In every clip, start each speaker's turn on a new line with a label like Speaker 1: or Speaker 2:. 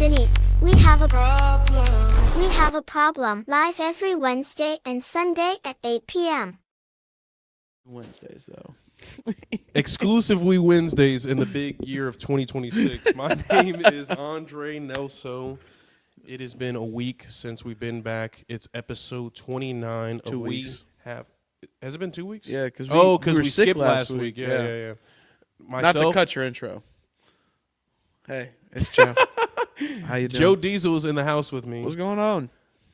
Speaker 1: Denise, we have a problem. We have a problem. Live every Wednesday and Sunday at 8 p.m.
Speaker 2: Wednesdays, though.
Speaker 3: Exclusively Wednesdays in the big year of 2026. My name is Andre Nelso. It has been a week since we've been back. It's episode 29 of
Speaker 2: 2 weeks.
Speaker 3: We Have. Has it been 2 weeks?
Speaker 2: Yeah, because
Speaker 3: we skipped last week. Yeah.
Speaker 2: Not to cut your intro. Hey, it's Joe. How you doing?
Speaker 3: Joe Diesel is in the house with me.
Speaker 2: What's going on?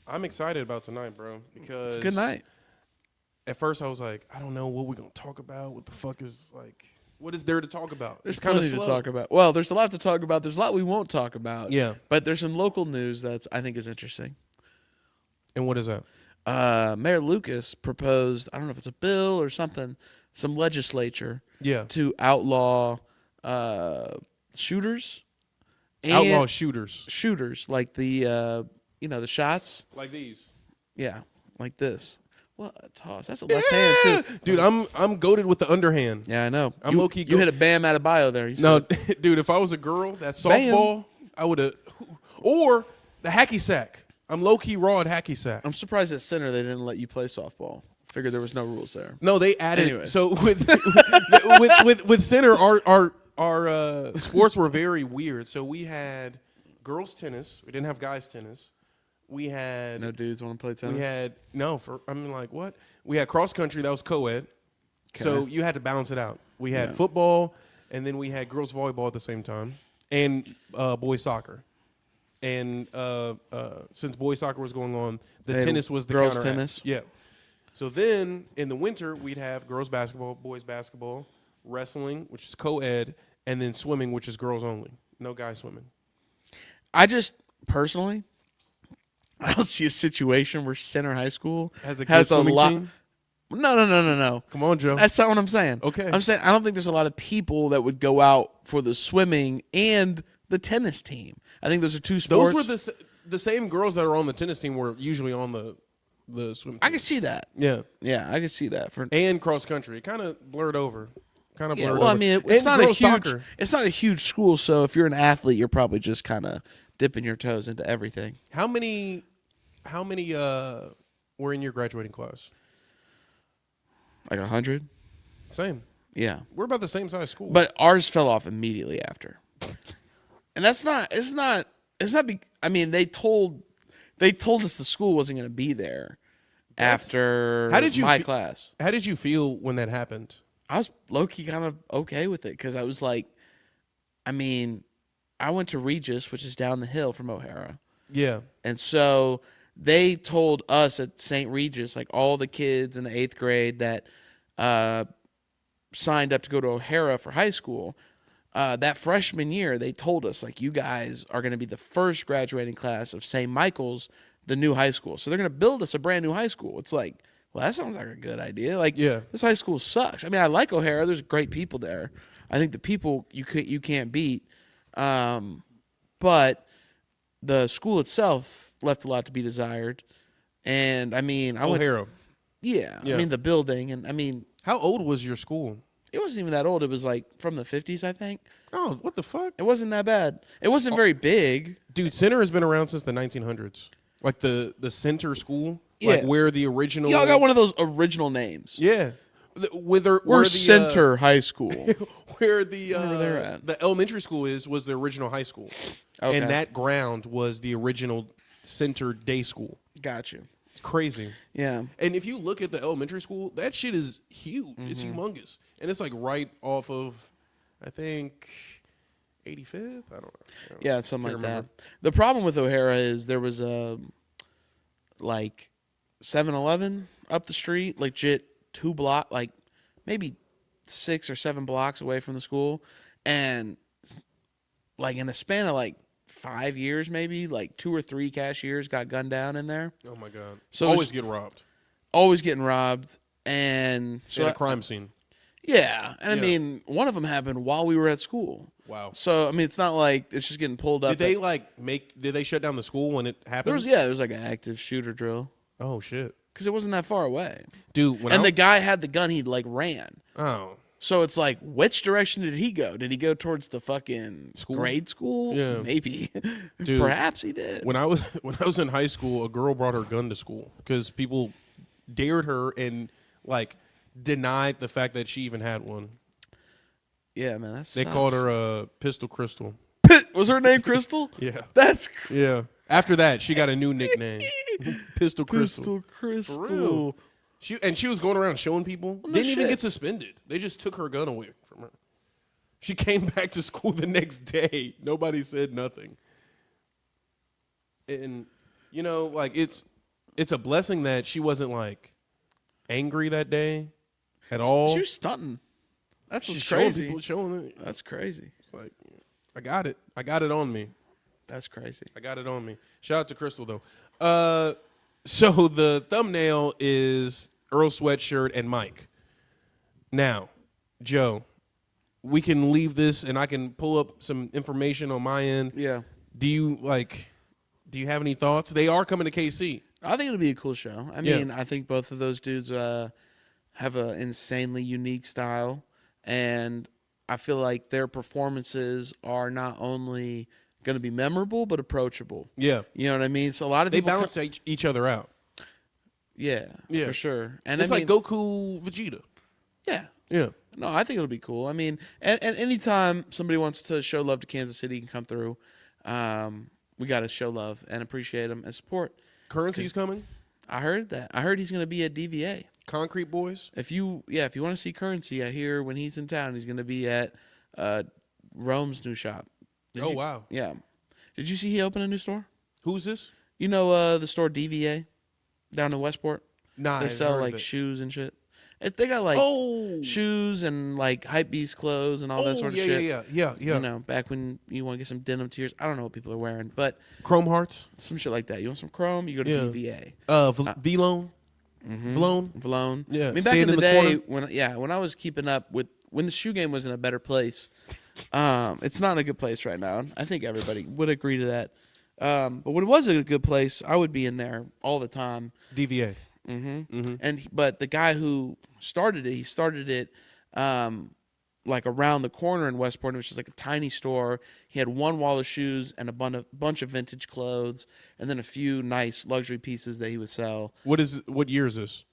Speaker 3: I'm excited about tonight, bro, because
Speaker 2: It's a good night.
Speaker 3: At first, I was like, I don't know what we're gonna talk about. What the fuck is like? What is there to talk about?
Speaker 2: There's
Speaker 3: It's kind of
Speaker 2: plenty
Speaker 3: slow.
Speaker 2: to talk about. Well, there's a lot to talk about. There's a lot we won't talk about.
Speaker 3: Yeah.
Speaker 2: But there's some local news that I think is interesting.
Speaker 3: And what is that?
Speaker 2: Mayor Lucas proposed, I don't know if it's a bill or something, some legislature
Speaker 3: Yeah.
Speaker 2: to outlaw shooters. And
Speaker 3: Outlaw shooters.
Speaker 2: shooters, like the the shots.
Speaker 3: Like these.
Speaker 2: Yeah, like this. What a toss. That's a left hand too.
Speaker 3: Dude, I'm goated with the underhand.
Speaker 2: Yeah, I know.
Speaker 3: I'm low-key
Speaker 2: You hit a Bam out of bio there. You
Speaker 3: No,
Speaker 2: said.
Speaker 3: dude, if I was a girl, that
Speaker 2: Bam.
Speaker 3: softball, I would have. Or the hacky sack. I'm low key raw at hacky sack.
Speaker 2: I'm surprised at center they didn't let you play softball. Figured there was no rules there.
Speaker 3: No, they added.
Speaker 2: Anyways.
Speaker 3: So with center, our sports were very weird. So we had girls tennis. We didn't have guys tennis. We had
Speaker 2: No dudes want to play tennis.
Speaker 3: We had what? We had cross country that was co-ed. So
Speaker 2: Okay.
Speaker 3: you had to balance it out. We had
Speaker 2: Yeah.
Speaker 3: football, and then we had girls volleyball at the same time, and boys soccer. And since boys soccer was going on, the
Speaker 2: They had
Speaker 3: tennis was the
Speaker 2: girls
Speaker 3: counteract.
Speaker 2: tennis?
Speaker 3: Yeah. So then in the winter we'd have girls basketball, boys basketball, wrestling, which is co-ed, and then swimming, which is girls only. No guys swimming.
Speaker 2: I just personally, I don't see a situation where Center High School
Speaker 3: Has a good swimming
Speaker 2: lot.
Speaker 3: team?
Speaker 2: No.
Speaker 3: Come on, Joe.
Speaker 2: That's not what I'm saying.
Speaker 3: Okay.
Speaker 2: I'm saying I don't think there's a lot of people that would go out for the swimming and the tennis team. I think those are two sports.
Speaker 3: Those were the same girls that are on the tennis team were usually on the swim team.
Speaker 2: I can see that.
Speaker 3: Yeah.
Speaker 2: Yeah, I can see that.
Speaker 3: And cross country. It kind of blurred over.
Speaker 2: Yeah, well, I mean, it's
Speaker 3: And
Speaker 2: not a
Speaker 3: girls
Speaker 2: huge.
Speaker 3: soccer.
Speaker 2: It's not a huge school, so if you're an athlete, you're probably just kind of dipping your toes into everything.
Speaker 3: How many were in your graduating class?
Speaker 2: Like 100.
Speaker 3: Same.
Speaker 2: Yeah,
Speaker 3: We're about the same size school.
Speaker 2: but ours fell off immediately after. And that's not. It's not. I mean, they told us the school wasn't going to be there after
Speaker 3: How did you
Speaker 2: my
Speaker 3: fe-
Speaker 2: class.
Speaker 3: how did you feel when that happened?
Speaker 2: I was low key kind of okay with it because I was like, I mean, I went to Regis, which is down the hill from O'Hara.
Speaker 3: Yeah.
Speaker 2: And so they told us at St. Regis, like all the kids in the 8th grade that signed up to go to O'Hara for high school, that freshman year, they told us, like, you guys are going to be the first graduating class of St. Michael's, the new high school. So they're going to build us a brand new high school. It's like, well, that sounds like a good idea. Like,
Speaker 3: Yeah.
Speaker 2: this high school sucks. I mean, I like O'Hara. There's great people there. I think the people you can't beat. But the school itself left a lot to be desired. And I mean,
Speaker 3: O'Hara.
Speaker 2: Yeah.
Speaker 3: Yeah.
Speaker 2: I mean, the building, and I mean,
Speaker 3: How old was your school?
Speaker 2: it wasn't even that old. It was like from the 50s, I think.
Speaker 3: Oh, what the fuck?
Speaker 2: It wasn't that bad. It wasn't very big.
Speaker 3: Dude, Center has been around since the 1900s. Like the Center school,
Speaker 2: Yeah.
Speaker 3: like where the original.
Speaker 2: Y'all got one of those original names.
Speaker 3: Yeah. Where
Speaker 2: We're
Speaker 3: the,
Speaker 2: Center High School.
Speaker 3: where the
Speaker 2: Wherever they're at.
Speaker 3: the elementary school was the original high school,
Speaker 2: Okay.
Speaker 3: and that ground was the original Center day school.
Speaker 2: Got you.
Speaker 3: It's crazy.
Speaker 2: Yeah.
Speaker 3: And if you look at the elementary school, that shit is huge. It's
Speaker 2: Mm-hmm.
Speaker 3: humongous, and it's like right off of, I think, 85th. I don't know.
Speaker 2: Yeah, it's something
Speaker 3: Can't
Speaker 2: like
Speaker 3: remember.
Speaker 2: that. The problem with O'Hara is there was a like 7-Eleven up the street, legit 2 block, like maybe 6 or 7 blocks away from the school, and like in a span of like 5 years, maybe like 2 or 3 cashiers got gunned down in there.
Speaker 3: Oh my god!
Speaker 2: So
Speaker 3: Always
Speaker 2: it's-
Speaker 3: get robbed.
Speaker 2: Always getting robbed, and
Speaker 3: So
Speaker 2: so
Speaker 3: at a crime scene.
Speaker 2: yeah, and I
Speaker 3: Yeah.
Speaker 2: mean one of them happened while we were at school.
Speaker 3: Wow.
Speaker 2: So I mean it's not like it's just getting pulled up.
Speaker 3: Did they Did they shut down the school when it happened?
Speaker 2: there was like an active shooter drill
Speaker 3: Oh shit,
Speaker 2: because it wasn't that far away.
Speaker 3: dude. When
Speaker 2: And the guy had the gun, he like ran.
Speaker 3: oh
Speaker 2: So it's like, which direction did he go? Did he go towards the fucking
Speaker 3: School?
Speaker 2: grade school?
Speaker 3: Yeah.
Speaker 2: Maybe.
Speaker 3: Dude,
Speaker 2: Perhaps he did.
Speaker 3: when I was in high school, a girl brought her gun to school because people dared her and like denied the fact that she even had one.
Speaker 2: Yeah, man.
Speaker 3: They called her Pistol Crystal.
Speaker 2: Was her name Crystal?
Speaker 3: Yeah.
Speaker 2: That's
Speaker 3: Yeah. After that, she got a new nickname, Pistol Crystal.
Speaker 2: Crystal.
Speaker 3: For real. She was going around showing people.
Speaker 2: no
Speaker 3: Didn't even
Speaker 2: shit.
Speaker 3: get suspended. They just took her gun away from her. She came back to school the next day. Nobody said nothing. And you know, like it's a blessing that she wasn't like angry that day at all.
Speaker 2: She was stunting. That's
Speaker 3: She's
Speaker 2: what's
Speaker 3: showing
Speaker 2: crazy.
Speaker 3: people, showing it.
Speaker 2: That's crazy.
Speaker 3: It's like, I got it. I got it on me.
Speaker 2: That's crazy.
Speaker 3: I got it on me. Shout out to Crystal though. So the thumbnail is Earl Sweatshirt and Mike. Now, Joe, we can leave this and I can pull up some information on my end.
Speaker 2: Yeah.
Speaker 3: Do you have any thoughts? They are coming to KC.
Speaker 2: I think it'll be a cool show. I
Speaker 3: Yeah.
Speaker 2: mean, I think both of those dudes have an insanely unique style, and I feel like their performances are not only going to be memorable but approachable.
Speaker 3: Yeah.
Speaker 2: You know what I mean? So a lot of
Speaker 3: They
Speaker 2: people
Speaker 3: balance each other out.
Speaker 2: yeah,
Speaker 3: Yeah.
Speaker 2: for sure. And
Speaker 3: It's
Speaker 2: I
Speaker 3: like
Speaker 2: mean,
Speaker 3: Goku Vegeta.
Speaker 2: yeah.
Speaker 3: Yeah.
Speaker 2: No, I think it'll be cool. I mean, and anytime somebody wants to show love to Kansas City can come through, we got to show love and appreciate them and support.
Speaker 3: Currency's coming.
Speaker 2: I heard that. I heard he's going to be at DVA.
Speaker 3: Concrete Boys.
Speaker 2: If you want to see Currency, I hear when he's in town, he's going to be at Rome's new shop.
Speaker 3: Oh, wow.
Speaker 2: Yeah. Did you see he opened a new store?
Speaker 3: Who's this?
Speaker 2: You know the store DVA down in Westport?
Speaker 3: Nah,
Speaker 2: They
Speaker 3: I've
Speaker 2: sell
Speaker 3: heard of
Speaker 2: like
Speaker 3: it.
Speaker 2: shoes and shit. They got like shoes and like hypebeast clothes and all that sort of shit.
Speaker 3: Yeah.
Speaker 2: You know, back when you want to get some denim tears. I don't know what people are wearing, but
Speaker 3: Chrome Hearts.
Speaker 2: some shit like that. You want some chrome? You go to
Speaker 3: Yeah.
Speaker 2: DVA.
Speaker 3: V-Lone. Vlone.
Speaker 2: Vlone.
Speaker 3: Yeah,
Speaker 2: I mean, back
Speaker 3: stand
Speaker 2: in the
Speaker 3: in the
Speaker 2: day,
Speaker 3: corner.
Speaker 2: when I was keeping up with when the shoe game was in a better place, it's not in a good place right now. I think everybody would agree to that. But when it was in a good place, I would be in there all the time.
Speaker 3: DVA.
Speaker 2: But the guy who started it, he started it like around the corner in Westport, which is like a tiny store. He had one wall of shoes and a bunch of vintage clothes, and then a few nice luxury pieces that he would sell.
Speaker 3: What year is this?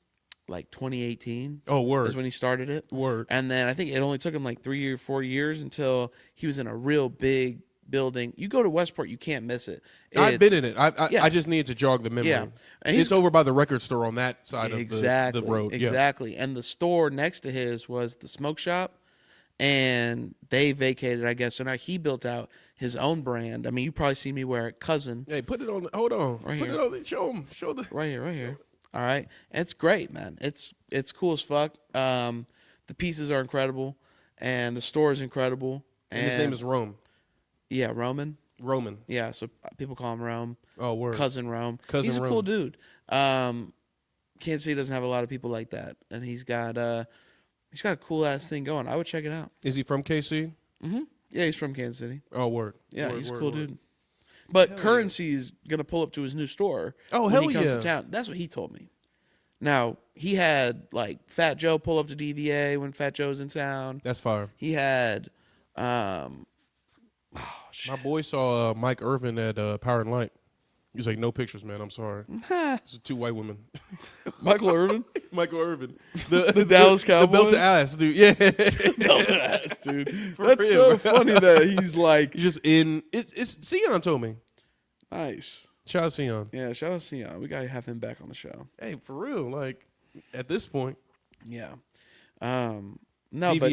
Speaker 2: Like 2018
Speaker 3: Oh,
Speaker 2: is
Speaker 3: word.
Speaker 2: when he started it.
Speaker 3: Word.
Speaker 2: And then I think it only took him like 3 or 4 years until he was in a real big building. You go to Westport, you can't miss it.
Speaker 3: I've been in it.
Speaker 2: Yeah.
Speaker 3: I just needed to jog the memory.
Speaker 2: Yeah. And he's-
Speaker 3: It's over by the record store on that side
Speaker 2: exactly,
Speaker 3: of the road. Yeah.
Speaker 2: Exactly. And the store next to his was the smoke shop, and they vacated, I guess. So now he built out his own brand. I mean, you probably see me wear it, Cousin,
Speaker 3: Hey, put it on. Hold on.
Speaker 2: Right
Speaker 3: Put
Speaker 2: here.
Speaker 3: it on. Show them. Show the.
Speaker 2: right here. All right, and it's great, man. It's cool as fuck. The pieces are incredible, and the store is incredible.
Speaker 3: And his name is Rome.
Speaker 2: yeah, Roman.
Speaker 3: Roman.
Speaker 2: Yeah, so people call him Rome.
Speaker 3: Oh, word.
Speaker 2: Cousin Rome.
Speaker 3: Cousin
Speaker 2: He's a
Speaker 3: Rome.
Speaker 2: cool dude. Kansas City doesn't have a lot of people like that, and he's got a cool ass thing going. I would check it out.
Speaker 3: Is he from KC?
Speaker 2: Yeah, he's from Kansas City.
Speaker 3: Oh, word.
Speaker 2: Yeah,
Speaker 3: Word,
Speaker 2: he's a
Speaker 3: word,
Speaker 2: cool
Speaker 3: word.
Speaker 2: dude. But Currency's gonna pull up to his new store.
Speaker 3: Oh,
Speaker 2: when
Speaker 3: hell
Speaker 2: he comes
Speaker 3: yeah.
Speaker 2: to town. That's what he told me. Now he had like Fat Joe pull up to DVA when Fat Joe was in town.
Speaker 3: That's fire.
Speaker 2: He had
Speaker 3: My boy saw Mike Irvin at Power and Light. He's like, no pictures, man. I'm sorry. It's 2 white women.
Speaker 2: Michael Irvin,
Speaker 3: Michael Irvin.
Speaker 2: the Dallas
Speaker 3: The
Speaker 2: Cowboys.
Speaker 3: belt to ass, dude. Yeah.
Speaker 2: Belt ass, dude. That's
Speaker 3: real.
Speaker 2: so funny that he's like
Speaker 3: He's just in. It's Sion told me.
Speaker 2: nice.
Speaker 3: Shout out Sion.
Speaker 2: Yeah, shout out to Sion. We gotta have him back on the show.
Speaker 3: Hey, for real. Like, at this point,
Speaker 2: Yeah. No,
Speaker 3: DVA.
Speaker 2: but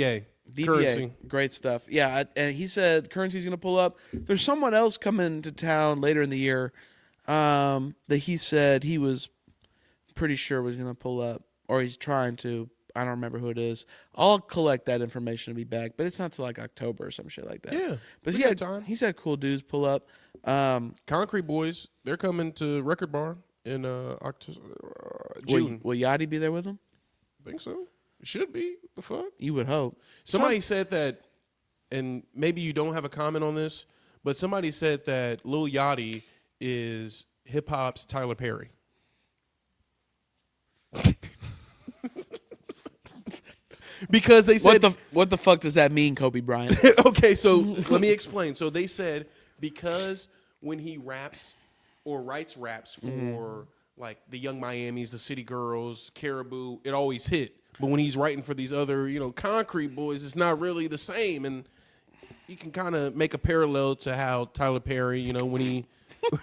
Speaker 2: DVA,
Speaker 3: Currency.
Speaker 2: great stuff. Yeah, and he said Currency's going to pull up. There's someone else coming to town later in the year that he said he was pretty sure was going to pull up, or he's trying to. I don't remember who it is. I'll collect that information and be back, but it's not till like October or some shit like that.
Speaker 3: Yeah,
Speaker 2: but
Speaker 3: we
Speaker 2: he
Speaker 3: got
Speaker 2: had
Speaker 3: time.
Speaker 2: He said cool dudes pull up.
Speaker 3: Concrete Boys, they're coming to Record Bar in June.
Speaker 2: Will Yachty be there with him?
Speaker 3: Think so? It should be. The fuck?
Speaker 2: You would hope.
Speaker 3: Somebody said that, and maybe you don't have a comment on this, but somebody said that Lil Yachty is hip hop's Tyler Perry. Because they said
Speaker 2: What the fuck does that mean, Kobe Bryant?
Speaker 3: okay, so let me explain. So they said because when he raps or writes raps for like the Young Miamis, the City Girls, Caribou, it always hit. But when he's writing for these other, concrete boys, it's not really the same. And you can kind of make a parallel to how Tyler Perry, when he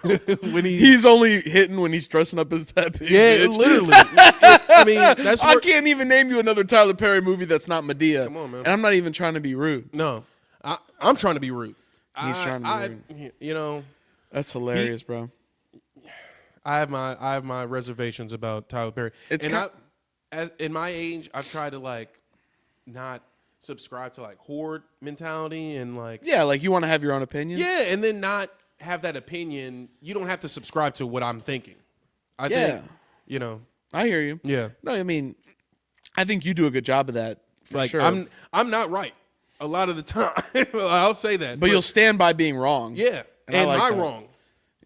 Speaker 2: He's only hitting when he's dressing up as that big bitch.
Speaker 3: literally. I mean, that's
Speaker 2: I can't even name you another Tyler Perry movie that's not Medea.
Speaker 3: Come on, man.
Speaker 2: And I'm not even trying to be rude.
Speaker 3: No, I'm trying to be rude.
Speaker 2: He's trying to be
Speaker 3: rude.
Speaker 2: That's hilarious, bro.
Speaker 3: I have my reservations about Tyler Perry. In my age, I've tried to not subscribe to horde mentality and
Speaker 2: you want to have your own opinion.
Speaker 3: Yeah, and then not have that opinion. You don't have to subscribe to what I'm thinking. I think,
Speaker 2: I hear you.
Speaker 3: Yeah.
Speaker 2: No, I mean, I think you do a good job of that. For sure.
Speaker 3: I'm not right a lot of the time. I'll say that.
Speaker 2: But you'll stand by being wrong.
Speaker 3: Yeah.
Speaker 2: And
Speaker 3: am
Speaker 2: I
Speaker 3: I
Speaker 2: that.
Speaker 3: wrong?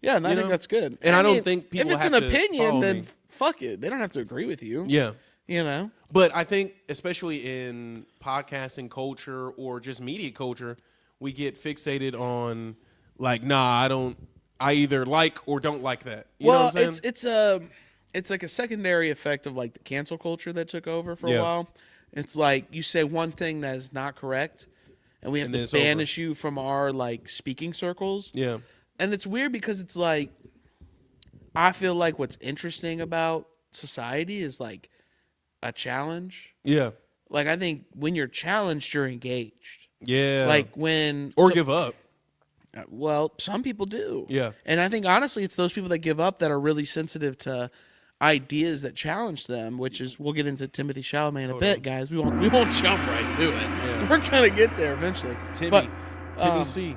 Speaker 2: Yeah, and I think that's good.
Speaker 3: And I don't think people
Speaker 2: if it's
Speaker 3: have
Speaker 2: an
Speaker 3: to
Speaker 2: opinion,
Speaker 3: follow
Speaker 2: then
Speaker 3: me.
Speaker 2: fuck it. They don't have to agree with you.
Speaker 3: Yeah.
Speaker 2: But
Speaker 3: I think, especially in podcasting culture or just media culture, we get fixated on I either like or don't like that. You know what I'm saying?
Speaker 2: It's like a secondary effect of the cancel culture that took over for a while. It's like you say one thing that is not correct, and we have to banish you from our speaking circles.
Speaker 3: Yeah.
Speaker 2: And it's weird because it's I feel like what's interesting about society is a challenge.
Speaker 3: Yeah.
Speaker 2: I think when you're challenged, you're engaged.
Speaker 3: Yeah. Give up.
Speaker 2: Well, some people do.
Speaker 3: Yeah.
Speaker 2: And I think honestly, it's those people that give up that are really sensitive to ideas that challenge them, which is we'll get into Timothy Chalamet in a bit, guys. We won't jump right to it. Yeah. We're gonna get there eventually.
Speaker 3: Timmy C.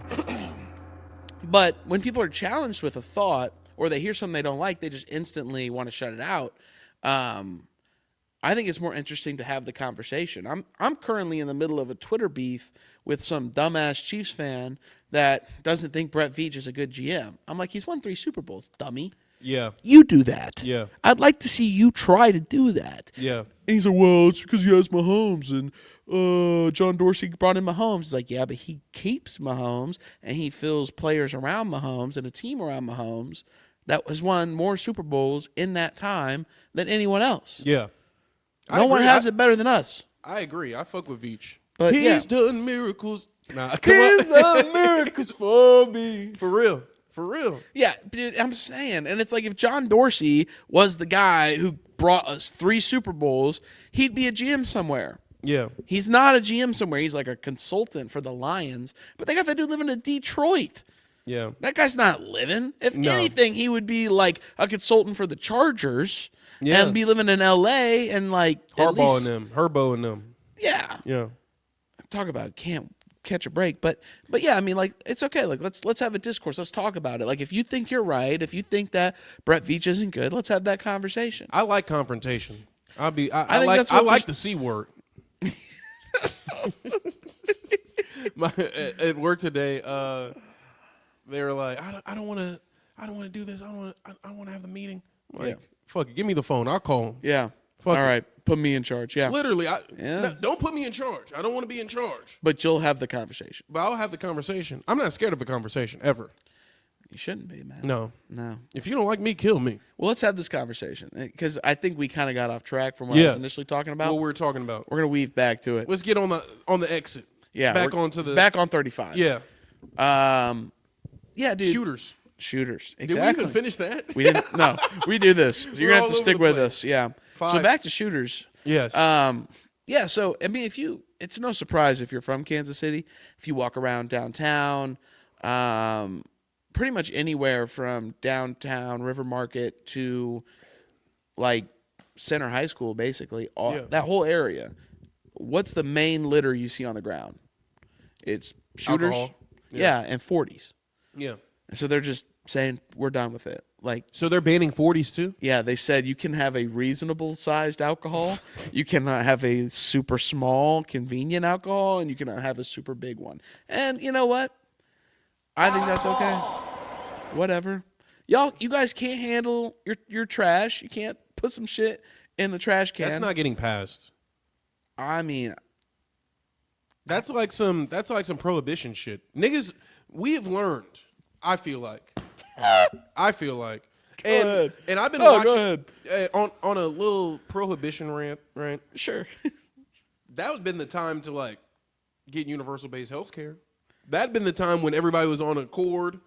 Speaker 2: But when people are challenged with a thought or they hear something they don't like, they just instantly want to shut it out. I think it's more interesting to have the conversation. I'm currently in the middle of a Twitter beef with some dumbass Chiefs fan that doesn't think Brett Veach is a good GM. I'm like, he's won 3 Super Bowls, dummy.
Speaker 3: Yeah.
Speaker 2: You do that.
Speaker 3: Yeah.
Speaker 2: I'd like to see you try to do that.
Speaker 3: Yeah.
Speaker 2: And he's like, well, it's because he has Mahomes and John Dorsey brought in Mahomes. He's like, yeah, but he keeps Mahomes and he fills players around Mahomes and a team around Mahomes that has won more Super Bowls in that time than anyone else.
Speaker 3: Yeah.
Speaker 2: No one has it better than us.
Speaker 3: I agree. I fuck with Veach.
Speaker 2: But
Speaker 3: he's done miracles. Nah,
Speaker 2: he's done miracles for me.
Speaker 3: For real. For real.
Speaker 2: Yeah, dude, I'm saying. And it's like if John Dorsey was the guy who brought us 3 Super Bowls, he'd be a GM somewhere.
Speaker 3: Yeah.
Speaker 2: He's not a GM somewhere. He's like a consultant for the Lions. But they got that dude living in Detroit.
Speaker 3: Yeah.
Speaker 2: That guy's not living. If anything, he would be like a consultant for the Chargers and be living in L.A. and
Speaker 3: Harbaugh and them. Herbo and them.
Speaker 2: Yeah.
Speaker 3: Yeah.
Speaker 2: Talk about can't catch a break. But yeah, I mean, it's okay. Let's have a discourse. Let's talk about it. If you think you're right, if you think that Brett Veach isn't good, let's have that conversation.
Speaker 3: I like confrontation. I like the C word. At work today, they were like, I don't want to do this. I don't want to have the meeting. I'm like, fuck it, give me the phone. I'll call him.
Speaker 2: Yeah.
Speaker 3: Fuck
Speaker 2: all right, put me in charge. Yeah.
Speaker 3: Literally, don't put me in charge. I don't want to be in charge.
Speaker 2: But you'll have the conversation.
Speaker 3: But I'll have the conversation. I'm not scared of a conversation ever.
Speaker 2: You shouldn't be, man.
Speaker 3: No.
Speaker 2: No.
Speaker 3: If you don't like me, kill me.
Speaker 2: Well, let's have this conversation because I think we kind of got off track from what I was initially talking about.
Speaker 3: What we were talking about.
Speaker 2: We're gonna weave back to it.
Speaker 3: Let's get on the exit.
Speaker 2: Yeah.
Speaker 3: Back on 35.
Speaker 2: Yeah. Yeah, dude. Shooters. Exactly.
Speaker 3: Did we even finish that?
Speaker 2: We didn't. No, we do this. You're gonna have to stick with us. Yeah.
Speaker 3: 5.
Speaker 2: So back to shooters.
Speaker 3: Yes.
Speaker 2: Yeah. So I mean, it's no surprise if you're from Kansas City, if you walk around downtown, pretty much anywhere from downtown River Market to Center High School, basically that whole area. What's the main litter you see on the ground? It's shooters.
Speaker 3: Alcohol.
Speaker 2: Yeah, and 40s.
Speaker 3: Yeah.
Speaker 2: So they're just saying we're done with it.
Speaker 3: So they're banning 40s too?
Speaker 2: Yeah, they said you can have a reasonable sized alcohol. You cannot have a super small convenient alcohol, and you cannot have a super big one. And you know what? I think that's okay. Whatever. You guys can't handle your trash. You can't put some shit in the trash can.
Speaker 3: That's not getting passed.
Speaker 2: I mean,
Speaker 3: That's like some prohibition shit. Niggas, we have learned, I feel like.
Speaker 2: ahead.
Speaker 3: And I've been
Speaker 2: Go
Speaker 3: watching
Speaker 2: ahead.
Speaker 3: On a little prohibition rant, right?
Speaker 2: Sure.
Speaker 3: That would have been the time to like get universal based health care. That'd been the time when everybody was on accord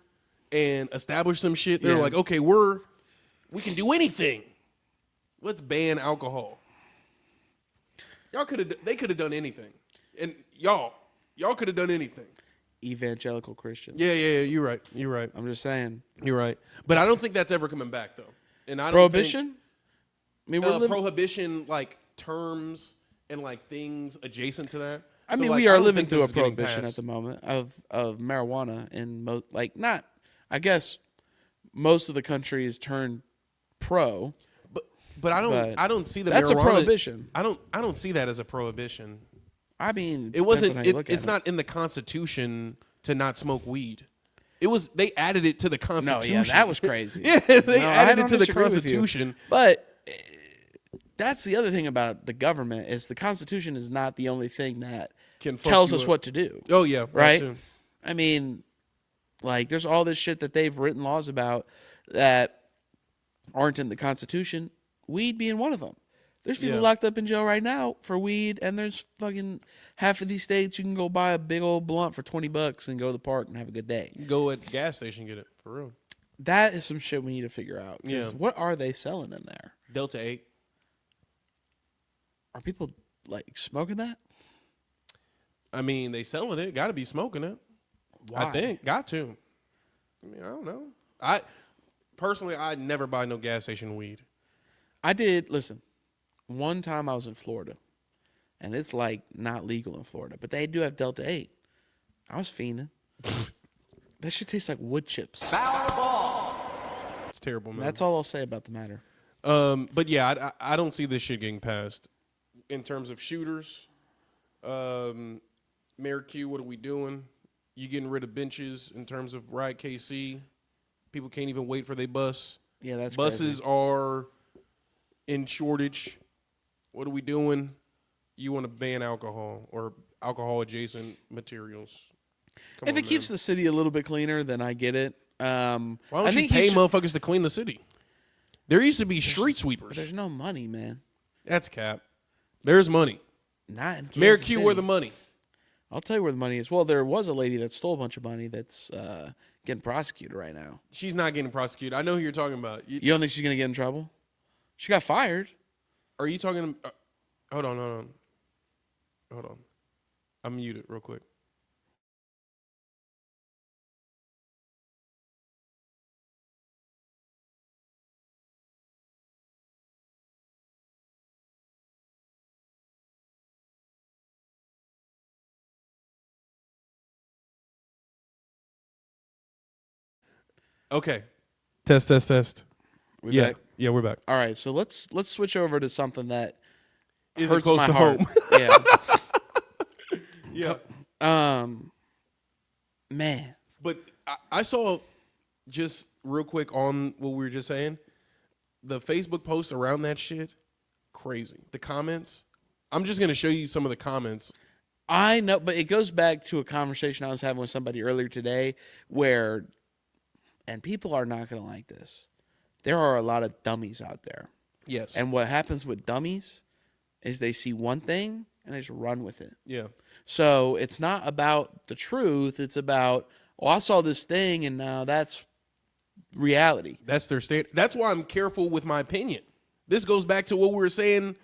Speaker 3: and established some shit. They're
Speaker 2: Yeah.
Speaker 3: like, okay, we can do anything. Let's ban alcohol. They could have done anything. And y'all could have done anything.
Speaker 2: Evangelical Christians.
Speaker 3: Yeah, you're right.
Speaker 2: I'm just saying.
Speaker 3: You're right. But I don't think that's ever coming back though. And I don't
Speaker 2: Prohibition? I mean,
Speaker 3: think,
Speaker 2: we're living.
Speaker 3: prohibition like terms and like things adjacent to that.
Speaker 2: I
Speaker 3: So,
Speaker 2: mean,
Speaker 3: like,
Speaker 2: we
Speaker 3: I
Speaker 2: are
Speaker 3: don't
Speaker 2: living
Speaker 3: think
Speaker 2: through
Speaker 3: this
Speaker 2: a
Speaker 3: is getting
Speaker 2: prohibition
Speaker 3: passed.
Speaker 2: at the moment of marijuana in not. I guess most of the country is turned pro.
Speaker 3: But I
Speaker 2: But
Speaker 3: don't see the
Speaker 2: that's a
Speaker 3: marijuana-
Speaker 2: prohibition.
Speaker 3: I don't see that as a prohibition.
Speaker 2: I mean,
Speaker 3: It wasn't.
Speaker 2: depends on how you look
Speaker 3: It's
Speaker 2: at
Speaker 3: not in the Constitution to not smoke weed. It was. They added it to the
Speaker 2: it. No,
Speaker 3: Constitution.
Speaker 2: yeah, that was crazy.
Speaker 3: Yeah, they
Speaker 2: No, I
Speaker 3: added it
Speaker 2: don't
Speaker 3: to the
Speaker 2: disagree with you.
Speaker 3: Constitution.
Speaker 2: But that's the other thing about the government is the Constitution is not the only thing that
Speaker 3: Can fuck
Speaker 2: tells
Speaker 3: you
Speaker 2: us
Speaker 3: up.
Speaker 2: what to do.
Speaker 3: Oh yeah, that
Speaker 2: Right?
Speaker 3: too.
Speaker 2: I mean, like, there's all this shit that they've written laws about that aren't in the Constitution. Weed being one of them. There's people
Speaker 3: Yeah.
Speaker 2: locked up in jail right now for weed, and there's fucking half of these states you can go buy a big old blunt for $20 and go to the park and have a good day.
Speaker 3: Go at the gas station and get it for real.
Speaker 2: That is some shit we need to figure out. 'Cause
Speaker 3: Yeah.
Speaker 2: what are they selling in there?
Speaker 3: Delta 8.
Speaker 2: Are people like smoking that?
Speaker 3: I mean, they selling it. Got to be smoking it. I
Speaker 2: Why?
Speaker 3: think got to. I mean, I don't know. I personally, I never buy no gas station weed.
Speaker 2: I did. Listen, one time I was in Florida, and it's like not legal in Florida, but they do have Delta 8. I was fiending. That shit tastes like wood chips.
Speaker 3: It's terrible, man.
Speaker 2: That's all I'll say about the matter.
Speaker 3: But yeah, I don't see this shit getting passed. In terms of shooters, Mayor Q, what are we doing? You getting rid of benches in terms of Riot KC? People can't even wait for their bus.
Speaker 2: Yeah, that's
Speaker 3: Buses
Speaker 2: crazy.
Speaker 3: are in shortage. What are we doing? You want to ban alcohol or alcohol adjacent materials? Come
Speaker 2: If
Speaker 3: on,
Speaker 2: it keeps
Speaker 3: man.
Speaker 2: the city a little bit cleaner, then I get it.
Speaker 3: Why
Speaker 2: I
Speaker 3: don't you
Speaker 2: think he
Speaker 3: pay
Speaker 2: should-
Speaker 3: motherfuckers to clean the city? There used to be street
Speaker 2: But
Speaker 3: sweepers.
Speaker 2: there's no money, man.
Speaker 3: That's cap. There's money.
Speaker 2: Not in
Speaker 3: Mayor
Speaker 2: Kansas
Speaker 3: Q,
Speaker 2: City.
Speaker 3: where the money?
Speaker 2: I'll tell you where the money is. Well, there was a lady that stole a bunch of money that's getting prosecuted right now.
Speaker 3: She's not getting prosecuted. I know who you're talking about.
Speaker 2: You don't think she's gonna get in trouble? She got fired.
Speaker 3: Are you talking? Hold on. I'm muted real quick. Okay. Test.
Speaker 2: We
Speaker 3: Yeah.
Speaker 2: back?
Speaker 3: Yeah, we're back.
Speaker 2: All right. So let's switch over to something that
Speaker 3: Isn't
Speaker 2: hurts
Speaker 3: close
Speaker 2: my
Speaker 3: to
Speaker 2: heart.
Speaker 3: home. Yeah.
Speaker 2: Yeah. Man.
Speaker 3: But I saw, just real quick on what we were just saying, the Facebook posts around that shit, crazy. The comments. I'm just going to show you some of the comments.
Speaker 2: I know, but it goes back to a conversation I was having with somebody earlier today where, and people are not going to like this, there are a lot of dummies out there.
Speaker 3: Yes.
Speaker 2: And what happens with dummies is they see one thing and they just run with it.
Speaker 3: Yeah.
Speaker 2: So it's not about the truth. It's about, oh, I saw this thing and now that's reality.
Speaker 3: That's their stand. That's why I'm careful with my opinion. This goes back to what we were saying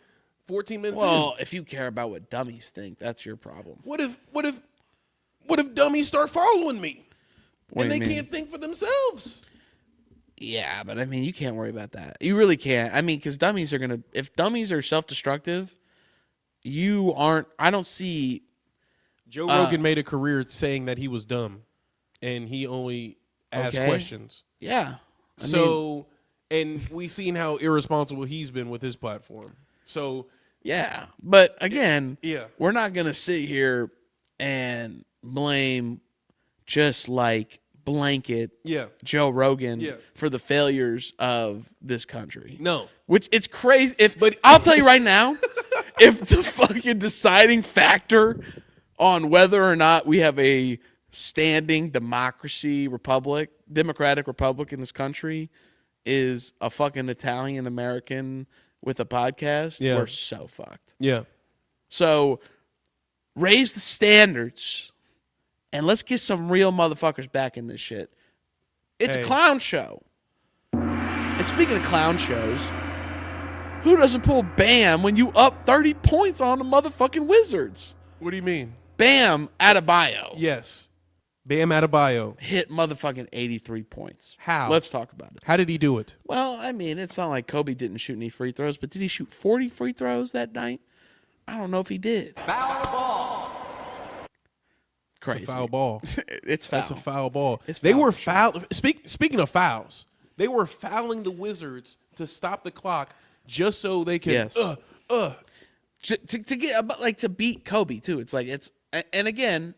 Speaker 3: 14 minutes
Speaker 2: Well,
Speaker 3: in.
Speaker 2: if you care about what dummies think, that's your problem.
Speaker 3: What if dummies start following me
Speaker 2: What
Speaker 3: and
Speaker 2: do
Speaker 3: they
Speaker 2: you mean?
Speaker 3: can't think for themselves?
Speaker 2: Yeah, but I mean, you can't worry about that. You really can't. I mean, because dummies are going to, if dummies are self-destructive, you aren't, I don't see,
Speaker 3: Joe Rogan made a career saying that he was dumb and he only asked
Speaker 2: Okay.
Speaker 3: questions.
Speaker 2: yeah. I mean,
Speaker 3: So, and we've seen how irresponsible he's been with his platform. So,
Speaker 2: yeah. But again,
Speaker 3: yeah.
Speaker 2: we're not going to sit here and blame just like blanket
Speaker 3: Yeah.
Speaker 2: Joe Rogan
Speaker 3: Yeah.
Speaker 2: for the failures of this country.
Speaker 3: No.
Speaker 2: Which it's crazy.
Speaker 3: But-
Speaker 2: I'll tell you right now, if the fucking deciding factor on whether or not we have a standing democratic republic in this country is a fucking Italian American with a podcast,
Speaker 3: Yeah.
Speaker 2: we're so fucked.
Speaker 3: Yeah.
Speaker 2: So raise the standards and let's get some real motherfuckers back in this shit. It's
Speaker 3: Hey.
Speaker 2: a clown show. And speaking of clown shows, who doesn't pull Bam when you up 30 points on the motherfucking Wizards?
Speaker 3: What do you mean?
Speaker 2: Bam Adebayo
Speaker 3: Yes. Bam Adebayo.
Speaker 2: hit motherfucking 83 points.
Speaker 3: How?
Speaker 2: Let's talk about it.
Speaker 3: How did he do it?
Speaker 2: Well, I mean, it's not like Kobe didn't shoot any free throws, but did he shoot 40 free throws that night? I don't know if he did.
Speaker 4: Foul ball.
Speaker 2: Crazy.
Speaker 3: It's a foul ball.
Speaker 2: It's foul.
Speaker 3: That's a foul ball.
Speaker 2: It's
Speaker 3: They
Speaker 2: foul
Speaker 3: were
Speaker 2: for sure.
Speaker 3: foul. Speaking of fouls, they were fouling the Wizards to stop the clock just so they could.
Speaker 2: Yes. To get like to beat Kobe too. It's like and again,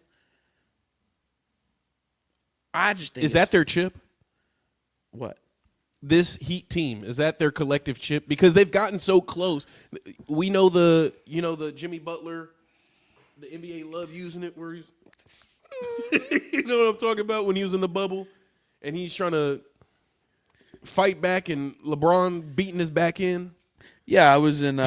Speaker 2: I just think
Speaker 3: Is that their chip?
Speaker 2: what?
Speaker 3: This Heat team, is that their collective chip? Because they've gotten so close. We know the Jimmy Butler, the NBA love using it where he's you know what I'm talking about, when he was in the bubble and he's trying to fight back and LeBron beating his back in.
Speaker 2: Yeah, I was in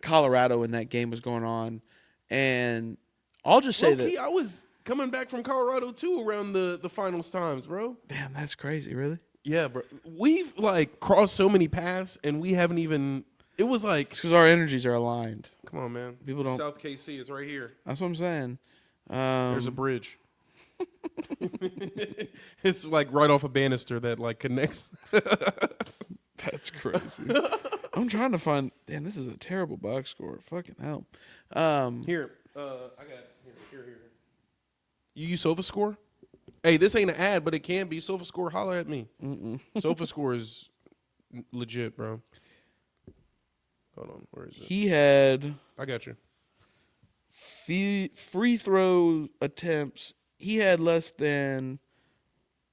Speaker 2: Colorado when that game was going on, and I'll just say
Speaker 3: Low-key,
Speaker 2: that.
Speaker 3: I was coming back from Colorado too around the finals times, bro.
Speaker 2: Damn, that's crazy. Really?
Speaker 3: Yeah, bro. We've like crossed so many paths and we haven't even. It was like,
Speaker 2: It's because our energies are aligned.
Speaker 3: come on, man.
Speaker 2: People don't-
Speaker 3: South KC is right here.
Speaker 2: That's what I'm saying.
Speaker 3: There's a bridge. It's like right off a banister that like connects.
Speaker 2: That's crazy. I'm trying to find. Damn, this is a terrible box score. Fucking hell.
Speaker 3: Here, I got here. You use SofaScore? Hey, this ain't an ad, but it can be. SofaScore, holler at me. SofaScore is legit, bro. Hold on, where is it?
Speaker 2: He had
Speaker 3: I got you.
Speaker 2: free throw attempts. He had less than.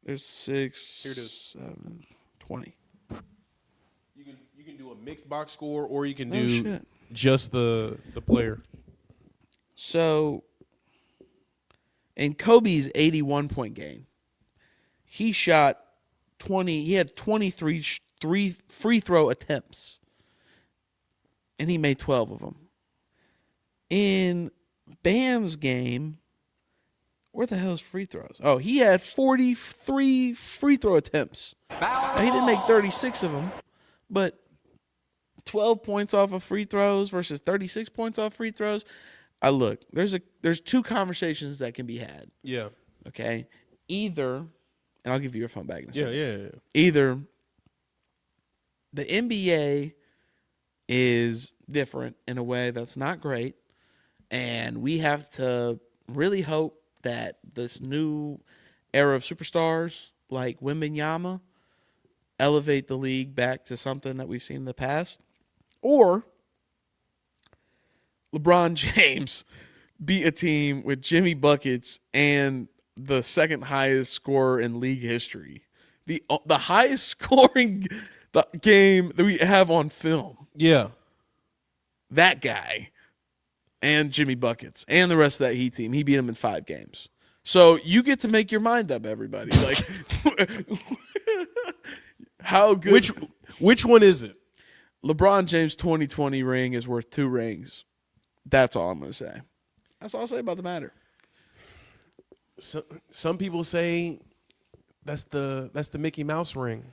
Speaker 2: There's 6.
Speaker 3: Here it is.
Speaker 2: 7, 20.
Speaker 3: You can do a mixed box score, or you can
Speaker 2: Oh,
Speaker 3: do
Speaker 2: shit.
Speaker 3: just the player.
Speaker 2: So, in Kobe's 81-point game, he shot 20. He had 23 free throw attempts, and he made 12 of them. In Bam's game, where the hell is free throws? Oh, he had 43 free throw attempts. Now, he didn't make 36 of them, but 12 points off of free throws versus 36 points off free throws. Look, there's two conversations that can be had.
Speaker 3: Yeah.
Speaker 2: Okay, either, and I'll give you your phone back in a second.
Speaker 3: Yeah.
Speaker 2: Either the NBA is different in a way that's not great, and we have to really hope that this new era of superstars like Wembanyama elevate the league back to something that we've seen in the past, or LeBron James beat a team with Jimmy Buckets and the second highest scorer in league history. The highest scoring game that we have on film.
Speaker 3: Yeah.
Speaker 2: That guy and Jimmy Buckets and the rest of that Heat team. He beat them in 5 games. So you get to make your mind up, everybody. Like, how good?
Speaker 3: Which one is it?
Speaker 2: LeBron James' 2020 ring is worth 2 rings. That's all I'm going to say. That's all I'll say about the matter.
Speaker 3: Some people say that's the Mickey Mouse ring.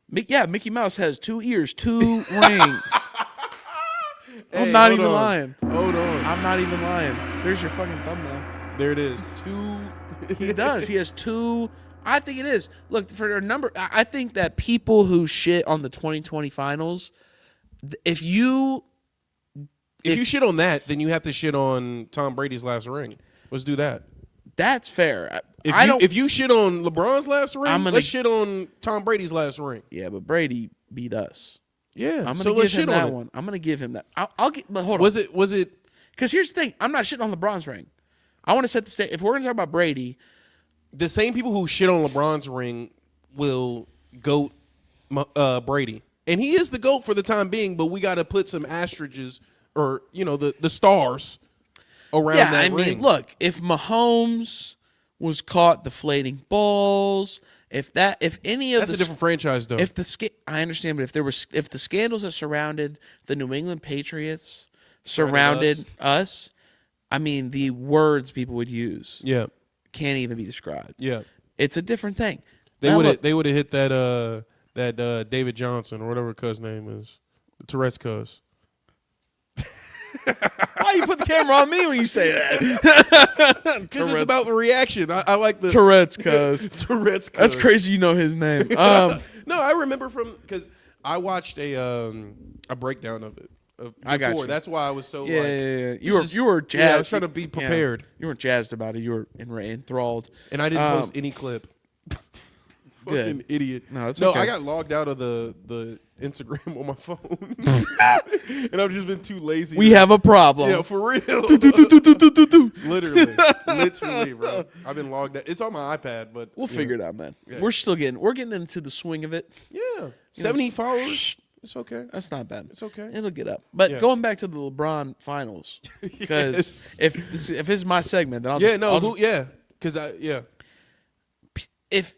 Speaker 2: Mickey Mouse has 2 ears, 2 rings.
Speaker 3: Hey,
Speaker 2: I'm not
Speaker 3: hold
Speaker 2: even
Speaker 3: on.
Speaker 2: lying.
Speaker 3: Hold on.
Speaker 2: I'm not even lying. Here's your fucking thumbnail.
Speaker 3: There it is. 2.
Speaker 2: He does. He has 2. I think it is. Look, for a number, I think that people who shit on the 2020 finals, if you
Speaker 3: shit on that, then you have to shit on Tom Brady's last ring. Let's do that.
Speaker 2: that's fair.
Speaker 3: If you shit on LeBron's last ring,
Speaker 2: let's
Speaker 3: let's shit on Tom Brady's last ring.
Speaker 2: Yeah, but Brady beat us.
Speaker 3: Yeah,
Speaker 2: I'm
Speaker 3: so
Speaker 2: gonna
Speaker 3: let's
Speaker 2: give him
Speaker 3: shit on
Speaker 2: that
Speaker 3: it.
Speaker 2: one. I'm gonna give him that. I'll get. But hold on.
Speaker 3: Was it?
Speaker 2: Because here's the thing. I'm not shitting on LeBron's ring. I want to set the stage. If we're gonna talk about Brady,
Speaker 3: The same people who shit on LeBron's ring will goat Brady, and he is the goat for the time being. But we got to put some asterisks, or the stars. around
Speaker 2: Yeah,
Speaker 3: that
Speaker 2: I mean,
Speaker 3: ring.
Speaker 2: look, if Mahomes was caught deflating balls, if any of
Speaker 3: That's a different franchise, though.
Speaker 2: I understand, but if the scandals that surrounded the New England Patriots surrounded us, I mean, the words people would use
Speaker 3: yeah,
Speaker 2: can't even be described.
Speaker 3: yeah.
Speaker 2: It's a different thing.
Speaker 3: They
Speaker 2: Now,
Speaker 3: would
Speaker 2: look,
Speaker 3: have hit that David Johnson or whatever cuz name is, the Tourette's cuz.
Speaker 2: why you put the camera on me when you say that?
Speaker 3: Because it's about the reaction. I like the
Speaker 2: Tourette's, cuz.
Speaker 3: Tourette's cuz.
Speaker 2: That's crazy. You know his name.
Speaker 3: No, I remember because I watched a breakdown of it.
Speaker 2: I got you.
Speaker 3: That's why I was so
Speaker 2: Yeah,
Speaker 3: like.
Speaker 2: yeah, yeah.
Speaker 3: this
Speaker 2: You were
Speaker 3: is-
Speaker 2: jazzed.
Speaker 3: Yeah, I was trying to be prepared,
Speaker 2: Yeah. You weren't jazzed about it. You were enthralled.
Speaker 3: and I didn't post any clip.
Speaker 2: Good.
Speaker 3: Fucking idiot.
Speaker 2: No, it's
Speaker 3: no.
Speaker 2: okay.
Speaker 3: I got logged out of the Instagram on my phone, and I've just been too lazy.
Speaker 2: We have a problem.
Speaker 3: Yeah, for real.
Speaker 2: Do.
Speaker 3: Literally, bro. I've been logged out. It's on my iPad, but
Speaker 2: We'll figure it out, man.
Speaker 3: Yeah.
Speaker 2: We're getting into the swing of it.
Speaker 3: Yeah, 70 followers. It's okay.
Speaker 2: That's not bad.
Speaker 3: It's okay.
Speaker 2: It'll get up. But
Speaker 3: Yeah.
Speaker 2: going back to the LeBron finals, because
Speaker 3: Yes.
Speaker 2: if it's my segment, then I'll
Speaker 3: Yeah,
Speaker 2: just,
Speaker 3: no,
Speaker 2: I'll just-
Speaker 3: yeah, because
Speaker 2: if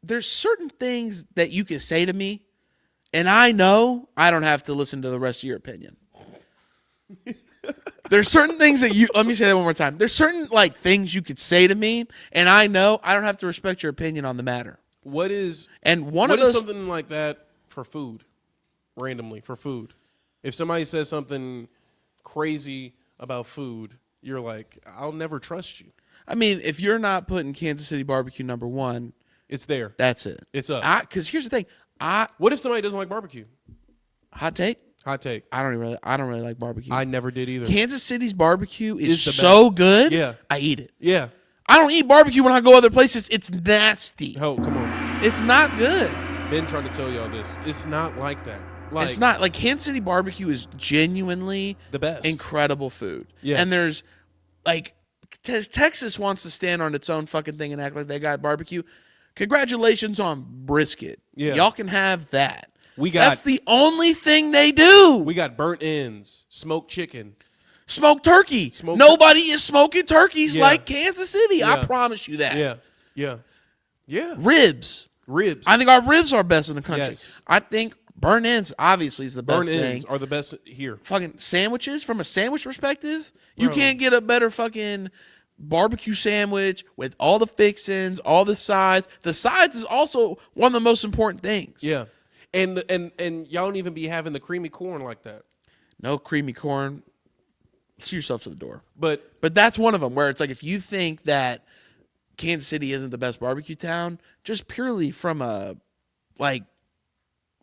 Speaker 2: there's certain things that you can say to me, and I know I don't have to listen to the rest of your opinion. There's certain things that let me say that one more time. There's certain like things you could say to me, and I know I don't have to respect your opinion on the matter.
Speaker 3: what is
Speaker 2: And one
Speaker 3: what
Speaker 2: of
Speaker 3: is
Speaker 2: those
Speaker 3: something like that for food? Randomly for food, if somebody says something crazy about food, you're like, I'll never trust you.
Speaker 2: I mean, if you're not putting Kansas City barbecue number 1,
Speaker 3: It's there.
Speaker 2: that's it.
Speaker 3: It's up.
Speaker 2: Because here's the thing.
Speaker 3: What if somebody doesn't like barbecue?
Speaker 2: Hot take.
Speaker 3: Hot take.
Speaker 2: I don't really like barbecue.
Speaker 3: I never did either.
Speaker 2: Kansas City's barbecue is
Speaker 3: It's the
Speaker 2: so
Speaker 3: best.
Speaker 2: good.
Speaker 3: Yeah.
Speaker 2: I eat it.
Speaker 3: Yeah.
Speaker 2: I don't eat barbecue when I go other places. It's nasty.
Speaker 3: Oh, come on.
Speaker 2: It's not good.
Speaker 3: Been trying to tell y'all this. It's not like that. Like,
Speaker 2: It's not like Kansas City barbecue is genuinely
Speaker 3: the best.
Speaker 2: incredible food.
Speaker 3: Yes.
Speaker 2: And there's like Texas wants to stand on its own fucking thing and act like they got barbecue. Congratulations on brisket.
Speaker 3: Yeah.
Speaker 2: Y'all can have that.
Speaker 3: We got-
Speaker 2: That's the only thing they do.
Speaker 3: We got burnt ends, smoked chicken.
Speaker 2: Smoked turkey.
Speaker 3: Smoked
Speaker 2: Nobody is smoking turkeys
Speaker 3: Yeah.
Speaker 2: like Kansas City. I
Speaker 3: Yeah.
Speaker 2: promise you that.
Speaker 3: Yeah. Yeah. Yeah.
Speaker 2: Ribs.
Speaker 3: Ribs.
Speaker 2: I think our ribs are best in the country.
Speaker 3: Yes.
Speaker 2: I think burnt ends obviously is the best
Speaker 3: burnt
Speaker 2: thing.
Speaker 3: ends are the best here.
Speaker 2: Fucking sandwiches, from a sandwich perspective, you
Speaker 3: Bro.
Speaker 2: can't get a better fucking barbecue sandwich with all the fixins, all the sides. The sides is also one of the most important things.
Speaker 3: Yeah. And y'all don't even be having the creamy corn like that.
Speaker 2: No creamy corn. See yourself to the door.
Speaker 3: But
Speaker 2: But that's one of them where it's like if you think that Kansas City isn't the best barbecue town, just purely from a like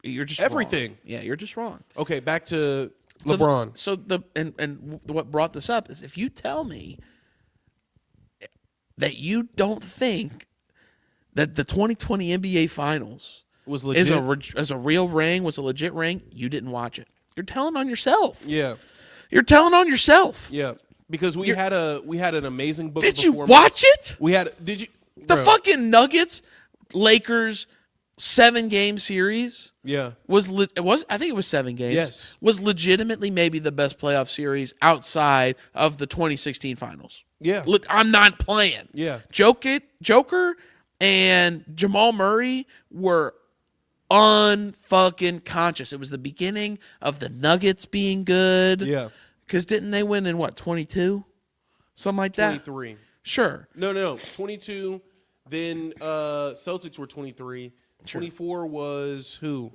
Speaker 2: you're just
Speaker 3: Everything.
Speaker 2: wrong. Yeah, you're just wrong.
Speaker 3: okay, back to
Speaker 2: So
Speaker 3: LeBron.
Speaker 2: and what brought this up is if you tell me that you don't think that the 2020 NBA Finals
Speaker 3: Was legit.
Speaker 2: is a real ring, was a legit ring, you didn't watch it. You're telling on yourself.
Speaker 3: Yeah.
Speaker 2: You're telling on yourself.
Speaker 3: Yeah. Because we had an amazing book.
Speaker 2: Did
Speaker 3: of
Speaker 2: you
Speaker 3: performance.
Speaker 2: watch it?
Speaker 3: We had. Did you?
Speaker 2: The
Speaker 3: Bro.
Speaker 2: fucking Nuggets Lakers 7-game series
Speaker 3: Yeah.
Speaker 2: I think it was 7 games.
Speaker 3: Yes.
Speaker 2: Was legitimately maybe the best playoff series outside of the 2016 finals.
Speaker 3: Yeah.
Speaker 2: Look, I'm not playing.
Speaker 3: Yeah.
Speaker 2: Joker and Jamal Murray were unfucking conscious. It was the beginning of the Nuggets being good.
Speaker 3: Yeah.
Speaker 2: Because didn't they win in what, 22? Something like that?
Speaker 3: 23.
Speaker 2: Sure.
Speaker 3: No. 22. Then Celtics were 23. 24 was who?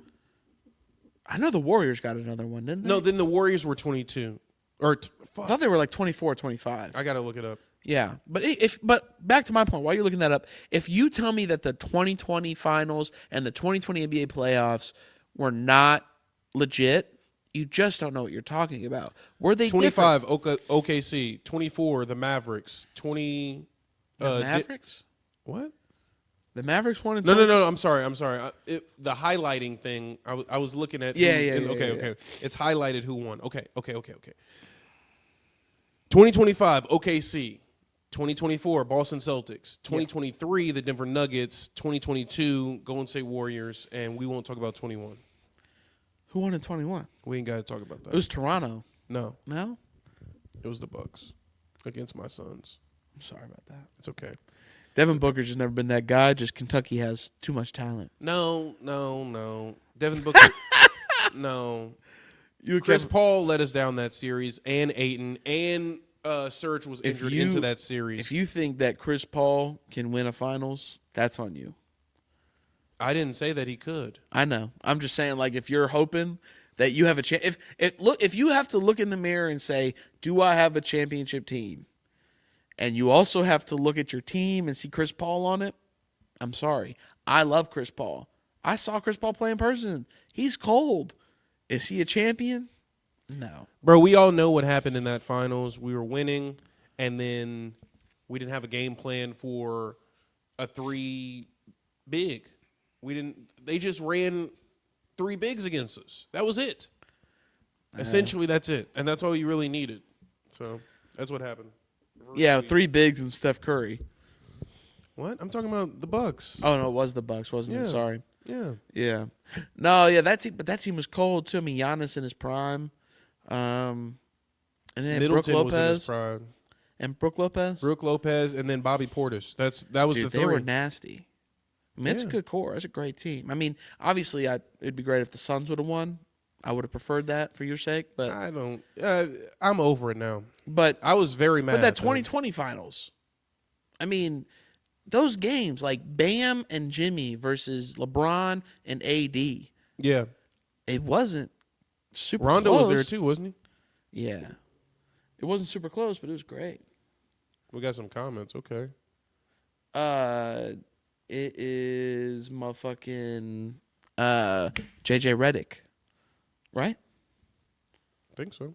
Speaker 2: I know the Warriors got another one, didn't they?
Speaker 3: No, then the Warriors were 22. Or
Speaker 2: I
Speaker 3: fuck.
Speaker 2: thought they were like 24 or 25.
Speaker 3: I got to look it up.
Speaker 2: Yeah, but back to my point, while you're looking that up, if you tell me that the 2020 finals and the 2020 NBA playoffs were not legit, you just don't know what you're talking about. Were they
Speaker 3: 25 OKC, 24 the Mavericks, 20
Speaker 2: different? The Mavericks?
Speaker 3: what?
Speaker 2: The Mavericks won in
Speaker 3: No. I'm sorry. The highlighting thing. I was looking at.
Speaker 2: Yeah,
Speaker 3: who's
Speaker 2: yeah,
Speaker 3: in-
Speaker 2: yeah,
Speaker 3: Okay.
Speaker 2: yeah.
Speaker 3: It's highlighted who won. Okay. 2025 OKC, 2024 Boston Celtics, 2023 the Denver Nuggets, 2022 Golden State Warriors, and we won't talk about 21.
Speaker 2: Who won in 21?
Speaker 3: We ain't got to talk about
Speaker 2: It
Speaker 3: that.
Speaker 2: was Toronto.
Speaker 3: No,
Speaker 2: No?
Speaker 3: it was the Bucks. against my Suns.
Speaker 2: I'm sorry about that.
Speaker 3: It's okay.
Speaker 2: Devin Booker's just never been that guy. Just Kentucky has too much talent.
Speaker 3: No. Devin Booker. No. Chris Paul let us down that series, and Ayton, and Serge was injured into that series.
Speaker 2: If you think that Chris Paul can win a finals, that's on you.
Speaker 3: I didn't say that he could.
Speaker 2: I know. I'm just saying, like, if you're hoping that you have a chance, if you have to look in the mirror and say, "Do I have a championship team?" and you also have to look at your team and see Chris Paul on it, I'm sorry. I love Chris Paul. I saw Chris Paul play in person. He's cold. Is he a champion? No.
Speaker 3: Bro, we all know what happened in that finals. We were winning, and then we didn't have a game plan for a 3 big. They just ran 3 bigs against us. That was it. Essentially, that's it. And that's all you really needed. So that's what happened.
Speaker 2: Yeah, 3 bigs and Steph Curry.
Speaker 3: What? I'm talking about the Bucks.
Speaker 2: Oh no, it was the Bucks, wasn't it? Sorry.
Speaker 3: Yeah.
Speaker 2: Yeah. No, yeah, but that team was cold too. I mean, Giannis in his prime. And then
Speaker 3: Middleton
Speaker 2: Brook
Speaker 3: was in his
Speaker 2: Lopez.
Speaker 3: prime.
Speaker 2: And Brook Lopez?
Speaker 3: Brook Lopez and then Bobby Portis. That was
Speaker 2: Dude,
Speaker 3: the 3.
Speaker 2: they were nasty. I mean, it's a
Speaker 3: Yeah.
Speaker 2: good core. It's a great team. I mean, obviously, it'd be great if the Suns would have won. I would have preferred that for your sake, but
Speaker 3: I don't. I'm over it now.
Speaker 2: but
Speaker 3: I was very mad.
Speaker 2: but that
Speaker 3: though.
Speaker 2: 2020 finals. I mean, those games like Bam and Jimmy versus LeBron and AD.
Speaker 3: Yeah.
Speaker 2: It wasn't super
Speaker 3: Rondo
Speaker 2: close.
Speaker 3: was there too, wasn't he?
Speaker 2: Yeah. It wasn't super close, but it was great.
Speaker 3: We got some comments. Okay.
Speaker 2: It is motherfucking JJ Redick. Right?
Speaker 3: I think so.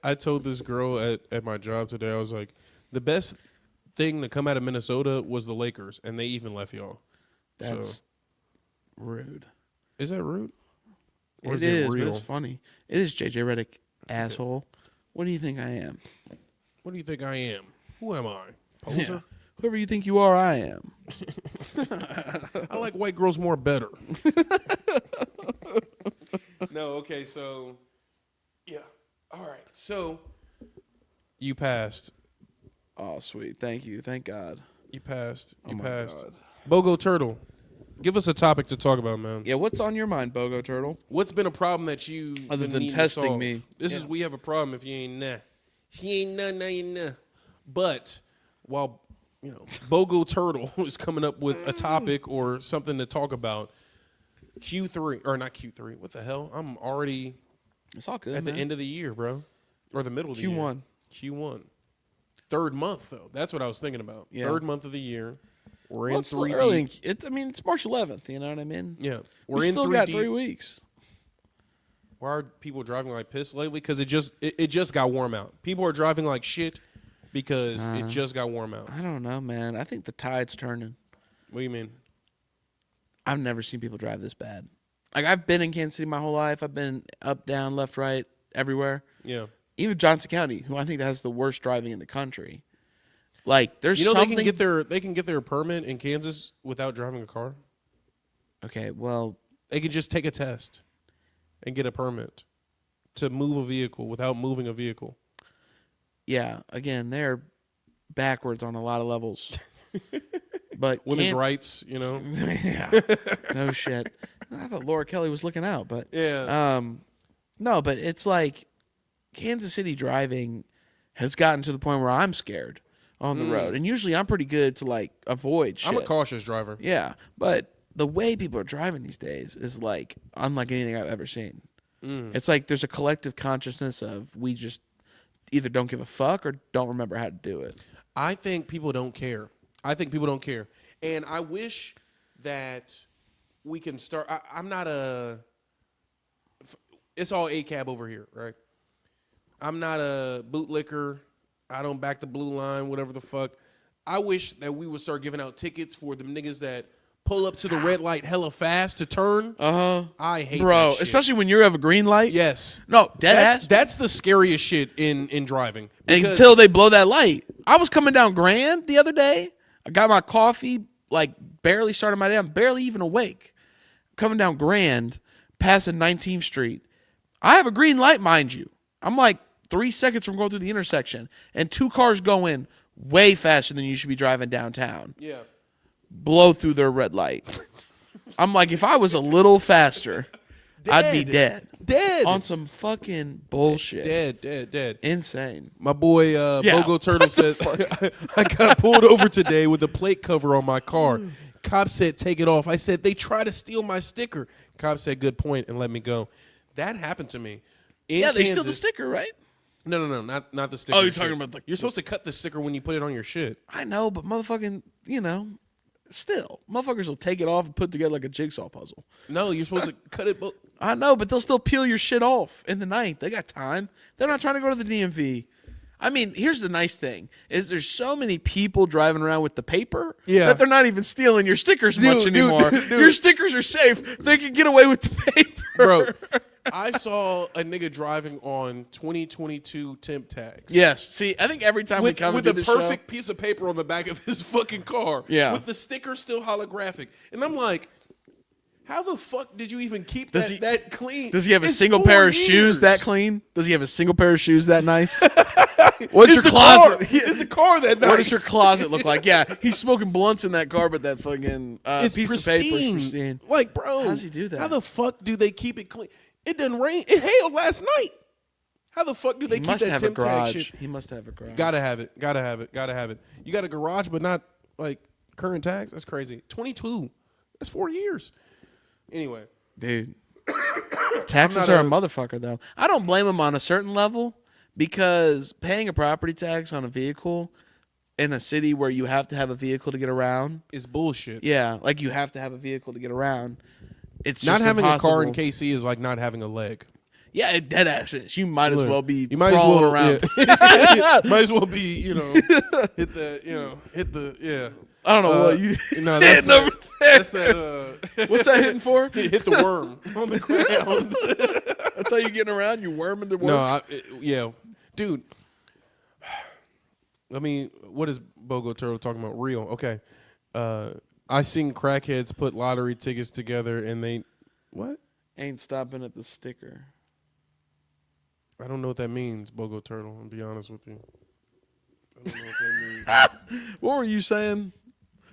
Speaker 3: I told this girl at my job today, I was like, the best thing to come out of Minnesota was the Lakers, and they even left y'all.
Speaker 2: That's
Speaker 3: So,
Speaker 2: rude.
Speaker 3: is that rude? Or
Speaker 2: It is,
Speaker 3: real?
Speaker 2: but it's funny. It is JJ Redick, asshole. What do you think I am?
Speaker 3: What do you think I am? Who am I? Poser?
Speaker 2: Yeah. Whoever you think you are, I am.
Speaker 3: I like white girls more better. No, okay, so yeah. All right. So you passed.
Speaker 2: Oh, sweet. Thank you. Thank God.
Speaker 3: You passed. You
Speaker 2: Oh my
Speaker 3: passed.
Speaker 2: God.
Speaker 3: Bogo Turtle. Give us a topic to talk about, man.
Speaker 2: Yeah, what's on your mind, Bogo Turtle?
Speaker 3: What's been a problem that you
Speaker 2: Other
Speaker 3: been
Speaker 2: than
Speaker 3: needing
Speaker 2: testing
Speaker 3: to solve?
Speaker 2: me.
Speaker 3: This
Speaker 2: Yeah.
Speaker 3: is we have a problem if you ain't nah. He ain't nah, you nah. But while Bogo Turtle is coming up with a topic or something to talk about, Q3 or not Q3. What the hell? I'm already
Speaker 2: It's all good,
Speaker 3: at
Speaker 2: man.
Speaker 3: the end of the year, bro, or the middle of the year.
Speaker 2: Q1.
Speaker 3: Q1. Third month though. That's what I was thinking about.
Speaker 2: Yeah.
Speaker 3: Third month of the year. We're
Speaker 2: Well,
Speaker 3: in
Speaker 2: it's still
Speaker 3: 3
Speaker 2: early.
Speaker 3: deep.
Speaker 2: I mean, it's March 11th. You know what I mean?
Speaker 3: Yeah,
Speaker 2: We
Speaker 3: we're in
Speaker 2: still
Speaker 3: 3
Speaker 2: got
Speaker 3: deep.
Speaker 2: 3 weeks.
Speaker 3: Why are people driving like piss lately? Because it just got warm out. People are driving like shit because it just got warm out.
Speaker 2: I don't know, man. I think the tide's turning.
Speaker 3: What do you mean?
Speaker 2: I've never seen people drive this bad. Like, I've been in Kansas City my whole life. I've been up, down, left, right, everywhere.
Speaker 3: Yeah.
Speaker 2: Even Johnson County, who I think has the worst driving in the country. Like, there's
Speaker 3: They
Speaker 2: something.
Speaker 3: can get their permit in Kansas without driving a car.
Speaker 2: Okay, well,
Speaker 3: They could just take a test and get a permit to move a vehicle without moving a vehicle.
Speaker 2: yeah. Again, they're backwards on a lot of levels. But
Speaker 3: Women's rights,
Speaker 2: yeah, no shit. I thought Laura Kelly was looking out, but
Speaker 3: Yeah.
Speaker 2: no, but it's like Kansas City driving has gotten to the point where I'm scared on the road, and usually I'm pretty good to like avoid shit.
Speaker 3: I'm a cautious driver.
Speaker 2: Yeah, but the way people are driving these days is like unlike anything I've ever seen. It's like there's a collective consciousness of we just either don't give a fuck or don't remember how to do it.
Speaker 3: I think people don't care. And I wish that we can start. I'm not it's all ACAB over here, right? I'm not a bootlicker. I don't back the blue line, whatever the fuck. I wish that we would start giving out tickets for them niggas that pull up to the red light hella fast to turn. I hate
Speaker 2: Bro,
Speaker 3: that shit.
Speaker 2: especially when you have a green light.
Speaker 3: Yes.
Speaker 2: No, dead ass.
Speaker 3: That's the scariest shit in driving. Because-
Speaker 2: Until they blow that light. I was coming down Grand the other day. I got my coffee, like barely started my day. I'm barely even awake. Coming down Grand, passing 19th Street. I have a green light, mind you. I'm like 3 seconds from going through the intersection, and 2 cars go in way faster than you should be driving downtown.
Speaker 3: Yeah.
Speaker 2: Blow through their red light. I'm like, if I was a little faster, I'd be dead.
Speaker 3: Dead.
Speaker 2: On some fucking bullshit.
Speaker 3: Dead.
Speaker 2: Insane.
Speaker 3: My boy Bogo Turtle says, I got pulled over today with a plate cover on my car. Cop said, take it off. I said, they try to steal my sticker. Cop said, good point, and let me go. That happened to me. In
Speaker 2: They steal the
Speaker 3: Kansas-
Speaker 2: sticker, right?
Speaker 3: No, not the sticker.
Speaker 2: Oh, you're talking about the...
Speaker 3: You're supposed to cut the sticker when you put it on your shit.
Speaker 2: I know, but motherfucking, still. Motherfuckers will take it off and put it together like a jigsaw puzzle.
Speaker 3: No, you're supposed to cut it.
Speaker 2: I know, but they'll still peel your shit off in the night. They got time. They're not trying to go to the DMV. I mean, here's the nice thing: is there's so many people driving around with the paper that they're not even stealing your stickers much anymore. Your stickers are safe. They can get away with the paper,
Speaker 3: Bro, I saw a nigga driving on 2022 temp tags.
Speaker 2: Yes. See, I think every time we come
Speaker 3: with
Speaker 2: to
Speaker 3: a
Speaker 2: the
Speaker 3: perfect piece of paper on the back of his fucking car.
Speaker 2: Yeah.
Speaker 3: With the sticker still holographic. And I'm like, how the fuck did you even keep
Speaker 2: Does
Speaker 3: that clean?
Speaker 2: Does he have a
Speaker 3: It's
Speaker 2: single
Speaker 3: 4
Speaker 2: pair of
Speaker 3: years.
Speaker 2: shoes that clean? Does he have a single pair of shoes that nice? What's
Speaker 3: Is
Speaker 2: your
Speaker 3: the
Speaker 2: closet?
Speaker 3: car- Is the car that nice?
Speaker 2: What does your closet look like? Yeah, he's smoking blunts in that car, but that fucking
Speaker 3: It's
Speaker 2: piece
Speaker 3: pristine.
Speaker 2: of paper is pristine.
Speaker 3: Like, bro.
Speaker 2: How does he do that?
Speaker 3: How the fuck do they keep it clean? It doesn't rain. It hailed last night. How the fuck do they
Speaker 2: He
Speaker 3: keep
Speaker 2: must
Speaker 3: that
Speaker 2: have a
Speaker 3: temp tag
Speaker 2: garage.
Speaker 3: shit?
Speaker 2: He must have a garage.
Speaker 3: Gotta have it. You got a garage, but not like current tags? That's crazy. 22. That's 4 years. Anyway.
Speaker 2: Dude. Taxes
Speaker 3: I'm
Speaker 2: are
Speaker 3: not
Speaker 2: a motherfucker, though. I don't blame him on a certain level because paying a property tax on a vehicle in a city where you have to have a vehicle to get around.
Speaker 3: It's bullshit.
Speaker 2: Yeah, like you have to have a vehicle to get around. It's
Speaker 3: Not
Speaker 2: just
Speaker 3: having a car in
Speaker 2: impossible.
Speaker 3: KC is like not having a leg.
Speaker 2: Yeah, dead asses. You might as
Speaker 3: Look,
Speaker 2: well be
Speaker 3: you might as
Speaker 2: crawling
Speaker 3: well
Speaker 2: around.
Speaker 3: yeah. Might as well be, hit the yeah.
Speaker 2: I don't know what you.
Speaker 3: No, that's
Speaker 2: hitting over there.
Speaker 3: That's that.
Speaker 2: What's that hitting for?
Speaker 3: Hit the worm on the ground.
Speaker 2: That's how you getting around. You worming the work.
Speaker 3: No, yeah, dude. I mean, what is Bogo Turtle talking about? Real, okay. I seen crackheads put lottery tickets together, and they what?
Speaker 2: Ain't stopping at the sticker.
Speaker 3: I don't know what that means, Bogo Turtle. I'll be honest with you. I don't know what that means.
Speaker 2: What were you saying?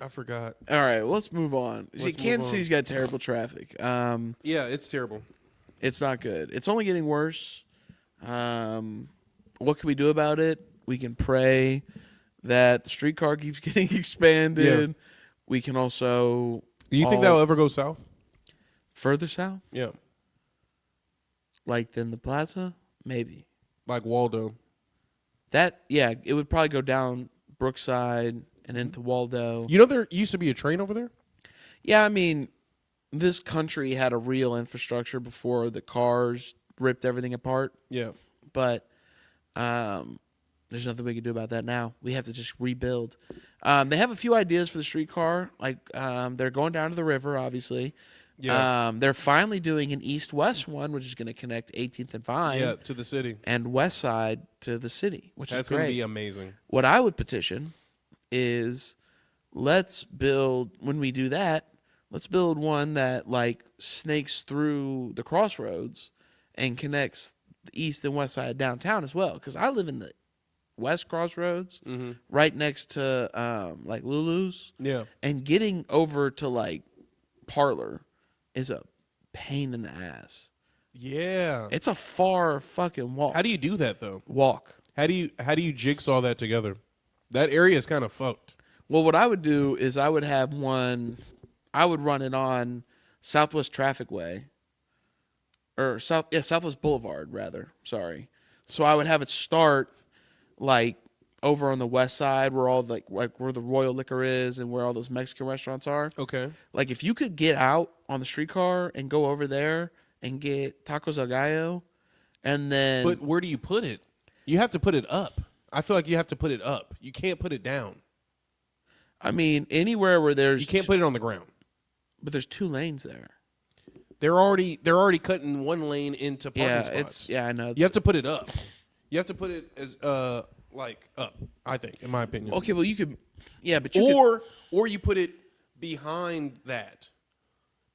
Speaker 3: I forgot.
Speaker 2: All right, well, let's move on. See,
Speaker 3: Let's move
Speaker 2: Kansas
Speaker 3: on.
Speaker 2: City's got terrible traffic.
Speaker 3: Yeah, it's terrible.
Speaker 2: It's not good. It's only getting worse. What can we do about it? We can pray that the streetcar keeps getting expanded.
Speaker 3: Yeah.
Speaker 2: We can also.
Speaker 3: Do you think
Speaker 2: all-
Speaker 3: that'll ever go south?
Speaker 2: further south,
Speaker 3: Yeah,
Speaker 2: like than the plaza? Maybe.
Speaker 3: like Waldo.
Speaker 2: That it would probably go down Brookside and into Waldo.
Speaker 3: You know there used to be a train over there?
Speaker 2: Yeah, I mean, this country had a real infrastructure before the cars ripped everything apart.
Speaker 3: Yeah.
Speaker 2: But there's nothing we can do about that now. We have to just rebuild. They have a few ideas for the streetcar. Like they're going down to the river, obviously.
Speaker 3: Yeah.
Speaker 2: They're finally doing an east-west one, which is going to connect 18th and Vine.
Speaker 3: Yeah, to the city.
Speaker 2: And West Side to the city, which
Speaker 3: That's
Speaker 2: is
Speaker 3: going
Speaker 2: great.
Speaker 3: to be amazing.
Speaker 2: What I would petition is let's build, when we do that, let's build one that like snakes through the crossroads and connects the east and west side of downtown as well. Because I live in the west crossroads, right next to like Lulu's.
Speaker 3: Yeah.
Speaker 2: And getting over to like Parlor is a pain in the ass.
Speaker 3: Yeah.
Speaker 2: It's a far fucking walk.
Speaker 3: How do you do that though?
Speaker 2: walk?
Speaker 3: How do you jigsaw that together? That area is kind of fucked.
Speaker 2: Well, what I would do is I would have one. I would run it on Southwest Traffic Way, or Southwest Boulevard rather. Sorry. So I would have it start like over on the west side where all like where the Royal Liquor is and where all those Mexican restaurants are.
Speaker 3: Okay.
Speaker 2: Like if you could get out on the streetcar and go over there and get Tacos El Gallo, and then
Speaker 3: But where do you put it? You have to put it up. I feel like you have to put it up. You can't put it down.
Speaker 2: I mean anywhere where there's
Speaker 3: You can't put it on the ground.
Speaker 2: but there's 2 lanes there.
Speaker 3: They're already cutting one lane into parking
Speaker 2: Yeah,
Speaker 3: spots.
Speaker 2: I know.
Speaker 3: You have to put it up. You have to put it as like up, I think, in my opinion.
Speaker 2: Okay, well you could, but you could,
Speaker 3: or you put it behind that,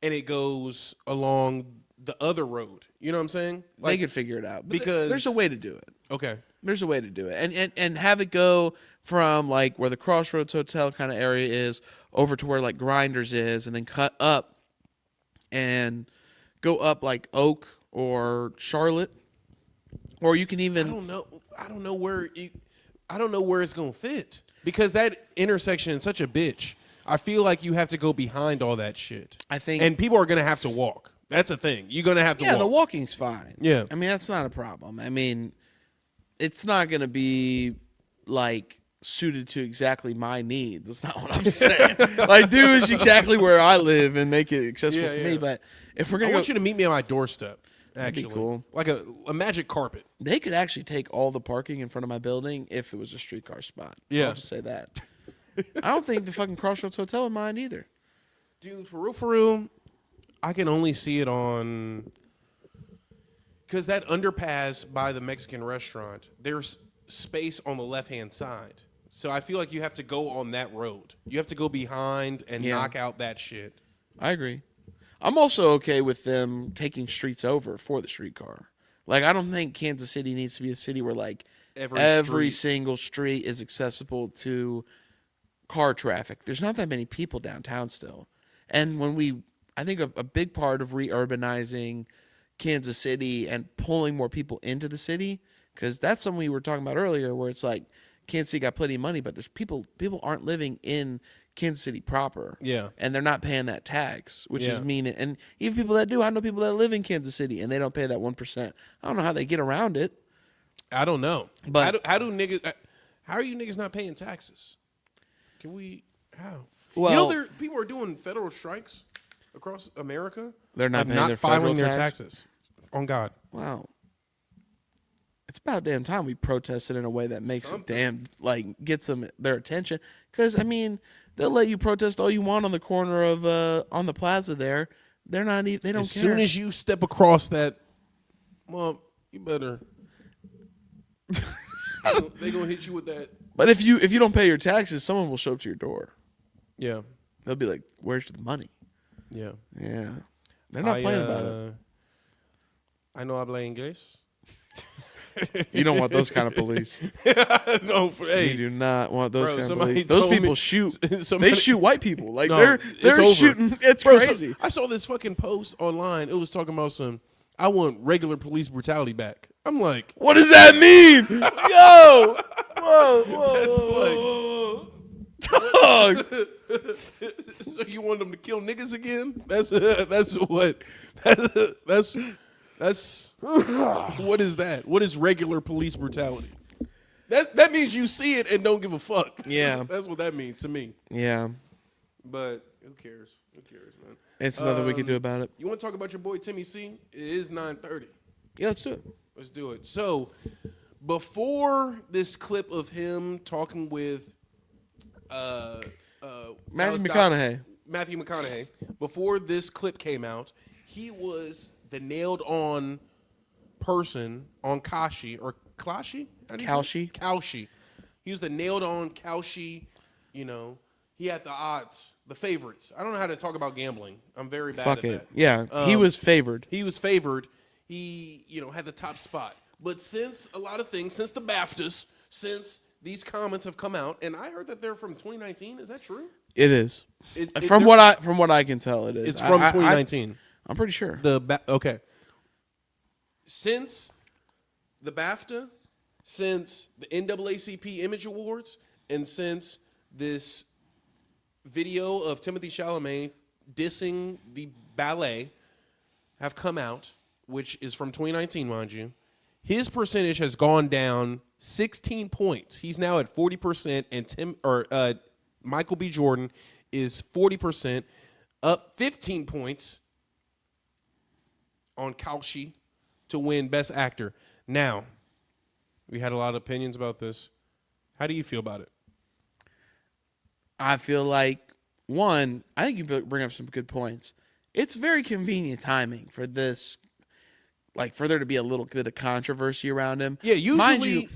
Speaker 3: and it goes along the other road. You know what I'm saying?
Speaker 2: They could figure it out. But
Speaker 3: because
Speaker 2: there's a way to do it.
Speaker 3: Okay.
Speaker 2: There's a way to do it. And have it go from like where the Crossroads Hotel kind of area is over to where like Grinders is, and then cut up and go up like Oak or Charlotte. Or you can even
Speaker 3: I don't know where it's gonna fit because that intersection is such a bitch. I feel like you have to go behind all that shit.
Speaker 2: I think,
Speaker 3: and people are gonna have to walk. That's a thing. You're gonna have to.
Speaker 2: Yeah,
Speaker 3: walk.
Speaker 2: the walking's fine.
Speaker 3: Yeah,
Speaker 2: I mean that's not a problem. I mean, it's not gonna be like suited to exactly my needs. That's not what I'm saying. Like, do is exactly where I live and make it accessible for me. But if we're gonna,
Speaker 3: I want you to meet me on my doorstep.
Speaker 2: That'd be cool.
Speaker 3: Like a magic carpet.
Speaker 2: They could actually take all the parking in front of my building if it was a streetcar spot.
Speaker 3: Yeah.
Speaker 2: I'll just say that. I don't think the fucking Crossroads Hotel would mind either.
Speaker 3: Dude, for real, I can only see it on... Because that underpass by the Mexican restaurant, there's space on the left-hand side. So I feel like you have to go on that road. You have to go behind and knock out that shit.
Speaker 2: I agree. I'm also okay with them taking streets over for the streetcar. Like, I don't think Kansas City needs to be a city where, like, every single street is accessible to car traffic. There's not that many people downtown still. And I think a big part of re-urbanizing Kansas City and pulling more people into the city, because that's something we were talking about earlier, where it's like, Kansas City got plenty of money, but there's people aren't living in Kansas City proper.
Speaker 3: Yeah.
Speaker 2: And they're not paying that tax, which is mean. And even people that do, I know people that live in Kansas City and they don't pay that 1%. I don't know how they get around it.
Speaker 3: I don't know.
Speaker 2: But
Speaker 3: how are you niggas not paying taxes? How?
Speaker 2: Well,
Speaker 3: people are doing federal strikes across America.
Speaker 2: They're not paying their
Speaker 3: filing
Speaker 2: federal
Speaker 3: their
Speaker 2: tax?
Speaker 3: taxes. On God.
Speaker 2: Wow. It's about damn time we protested in a way that makes it gets them their attention. Because, I mean, they'll let you protest all you want on the corner of, on the plaza there. They're not even, they don't care.
Speaker 3: As soon as you step across that, well, you better. They gonna hit you with that.
Speaker 2: But if you don't pay your taxes, someone will show up to your door.
Speaker 3: Yeah.
Speaker 2: They'll be like, "Where's the money?"
Speaker 3: Yeah.
Speaker 2: Yeah. They're not playing about it.
Speaker 3: I know habla inglés.
Speaker 2: You don't want those kind of police.
Speaker 3: No,
Speaker 2: You do not want those kind of police.
Speaker 3: told
Speaker 2: Those people
Speaker 3: me-
Speaker 2: shoot.
Speaker 3: somebody-
Speaker 2: They shoot white people. Like
Speaker 3: No,
Speaker 2: they're
Speaker 3: over.
Speaker 2: shooting. It's
Speaker 3: Bro,
Speaker 2: crazy.
Speaker 3: I saw this fucking post online. It was talking about I want regular police brutality back. I'm like,
Speaker 2: What does that mean? Yo! Whoa! Dog!
Speaker 3: so you want them to kill niggas again? That's what is that? What is regular police brutality? That means you see it and don't give a fuck.
Speaker 2: Yeah.
Speaker 3: That's what that means to me.
Speaker 2: Yeah.
Speaker 3: But who cares? Who cares, man?
Speaker 2: It's nothing we can do about it.
Speaker 3: You want to talk about your boy Timmy C? It is 9:30.
Speaker 2: Yeah, let's do it.
Speaker 3: Let's do it. So, before this clip of him talking with
Speaker 2: Matthew McConaughey.
Speaker 3: Matthew McConaughey, before this clip came out, he was the nailed-on person on Kashi or Klashi?
Speaker 2: Kalshi.
Speaker 3: Kalshi. He was the nailed-on Kalshi. You know, he had the odds, the favorites. I don't know how to talk about gambling. I'm very bad
Speaker 2: Fuck
Speaker 3: at
Speaker 2: it.
Speaker 3: that.
Speaker 2: Yeah, he was favored.
Speaker 3: He was favored. He, had the top spot. But since a lot of things, since the BAFTAs, since these comments have come out, and I heard that they're from 2019. Is that true?
Speaker 2: It is. From what I can tell, it is.
Speaker 3: It's from 2019.
Speaker 2: I'm pretty sure.
Speaker 3: Okay. Since the BAFTA, since the NAACP Image Awards, and since this video of Timothée Chalamet dissing the ballet have come out, which is from 2019, mind you, his percentage has gone down 16 points. He's now at 40%, and Michael B. Jordan is 40%, up 15 points on Kalshi to win Best Actor. Now, we had a lot of opinions about this. How do you feel about it?
Speaker 2: I feel like, one, I think you bring up some good points. It's very convenient timing for this, like for there to be a little bit of controversy around him.
Speaker 3: Yeah, usually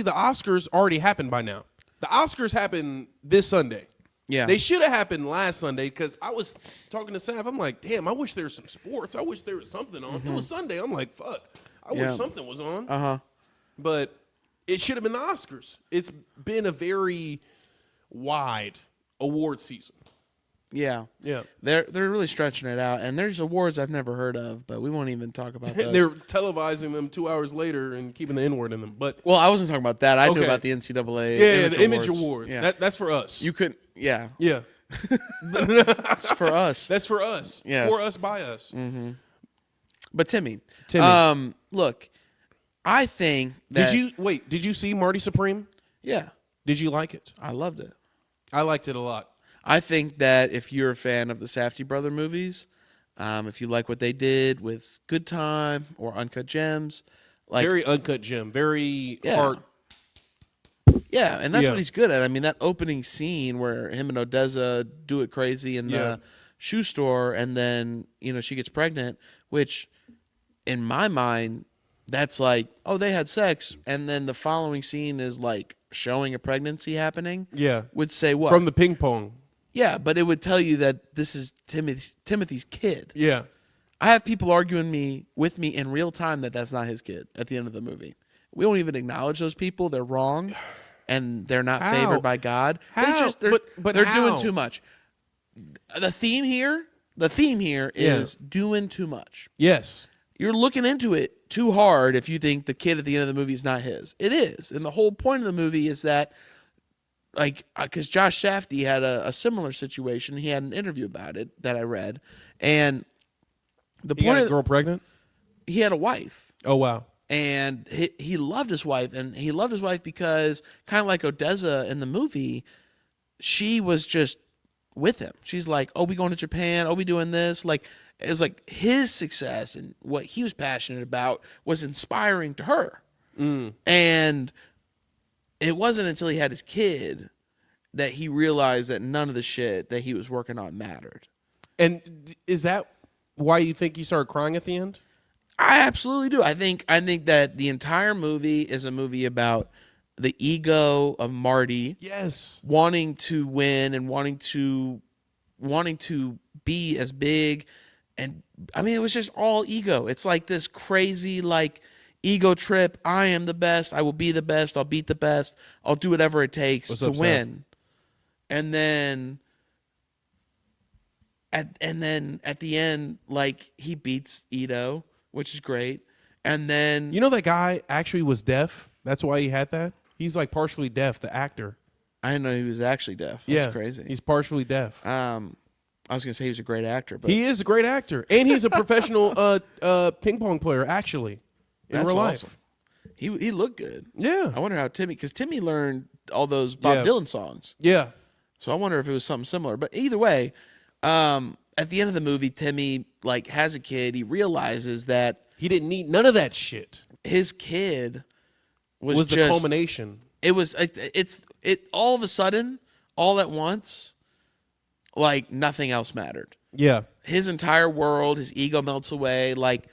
Speaker 3: the Oscars already happened by now. The Oscars happen this Sunday.
Speaker 2: Yeah.
Speaker 3: They should have happened last Sunday because I was talking to Sav. I'm like, damn, I wish there was some sports. I wish there was something on. It was Sunday. I'm like, fuck. I
Speaker 2: Yeah.
Speaker 3: wish something was on.
Speaker 2: Uh-huh.
Speaker 3: But it should have been the Oscars. It's been a very wide award season.
Speaker 2: Yeah.
Speaker 3: Yeah.
Speaker 2: They're really stretching it out, and there's awards I've never heard of, but we won't even talk about those.
Speaker 3: They're televising them 2 hours later and keeping the N-word in them. But
Speaker 2: Well, I wasn't talking about that. I knew
Speaker 3: Okay.
Speaker 2: about the NCAA.
Speaker 3: yeah, the Image Awards.
Speaker 2: Yeah.
Speaker 3: That's for us.
Speaker 2: You couldn't. Yeah.
Speaker 3: yeah.
Speaker 2: It's for us.
Speaker 3: That's for us.
Speaker 2: Yes.
Speaker 3: For us, by us.
Speaker 2: But Timmy.
Speaker 3: Timmy.
Speaker 2: Look, I think that.
Speaker 3: Did you see Marty Supreme?
Speaker 2: Yeah.
Speaker 3: Did you like it?
Speaker 2: I loved it.
Speaker 3: I liked it a lot.
Speaker 2: I think that if you're a fan of the Safdie brother movies, if you like what they did with Good Time or Uncut Gems, like
Speaker 3: Very uncut gem. Very
Speaker 2: Yeah.
Speaker 3: heart.
Speaker 2: yeah, and that's
Speaker 3: Yeah.
Speaker 2: what he's good at. I mean, that opening scene where him and Odessa do it crazy in
Speaker 3: Yeah.
Speaker 2: the shoe store, and then she gets pregnant, which in my mind, that's like, oh, they had sex, and then the following scene is like showing a pregnancy happening.
Speaker 3: Yeah.
Speaker 2: Would say what?
Speaker 3: From the ping pong.
Speaker 2: Yeah, but it would tell you that this is Timothy's kid.
Speaker 3: Yeah.
Speaker 2: I have people arguing with me in real time that that's not his kid at the end of the movie. We won't even acknowledge those people. They're wrong, and they're not
Speaker 3: How?
Speaker 2: favored by God.
Speaker 3: How? But
Speaker 2: They're
Speaker 3: how?
Speaker 2: doing too much. The theme here is doing too much.
Speaker 3: Yes.
Speaker 2: You're looking into it too hard if you think the kid at the end of the movie is not his. It is, and the whole point of the movie is that, like, because Josh Safdie had a similar situation. He had an interview about it that I read, and the
Speaker 3: He
Speaker 2: point
Speaker 3: got
Speaker 2: of
Speaker 3: a girl pregnant?
Speaker 2: he had a wife,
Speaker 3: Oh, wow.
Speaker 2: and he loved his wife, and he loved his wife because, kind of like Odessa in the movie, she was just with him. She's like, oh, we going to Japan, oh, we doing this. Like, it was like his success and what he was passionate about was inspiring to her. And it wasn't until he had his kid that he realized that none of the shit that he was working on mattered.
Speaker 3: And is that why you think you started crying at the end?
Speaker 2: I absolutely do. I think that the entire movie is a movie about the ego of Marty
Speaker 3: Yes.
Speaker 2: wanting to win and wanting to be as big. And I mean, it was just all ego. It's like this crazy, like, ego trip. I am the best. I will be the best. I'll beat the best. I'll do whatever it takes
Speaker 3: What's
Speaker 2: to
Speaker 3: up, Seth?
Speaker 2: win. And then at the end, like, he beats Ito, which is great. And then
Speaker 3: You know that guy actually was deaf? That's why he had that? He's like partially deaf, the actor.
Speaker 2: I didn't know he was actually deaf. That's crazy.
Speaker 3: He's partially deaf.
Speaker 2: I was gonna say he was a great actor, but
Speaker 3: He is a great actor. And he's a professional ping pong player, actually, in
Speaker 2: that's
Speaker 3: real life.
Speaker 2: awesome. He looked good.
Speaker 3: Yeah.
Speaker 2: I wonder how because Timmy learned all those Bob
Speaker 3: Yeah.
Speaker 2: Dylan songs.
Speaker 3: Yeah.
Speaker 2: So I wonder if it was something similar. But either way, at the end of the movie, Timmy, like, has a kid. He realizes that
Speaker 3: He didn't need none of that shit.
Speaker 2: his kid was
Speaker 3: Was the
Speaker 2: just
Speaker 3: culmination.
Speaker 2: it was it all of a sudden, all at once, like, nothing else mattered.
Speaker 3: Yeah.
Speaker 2: His entire world, his ego melts away. Like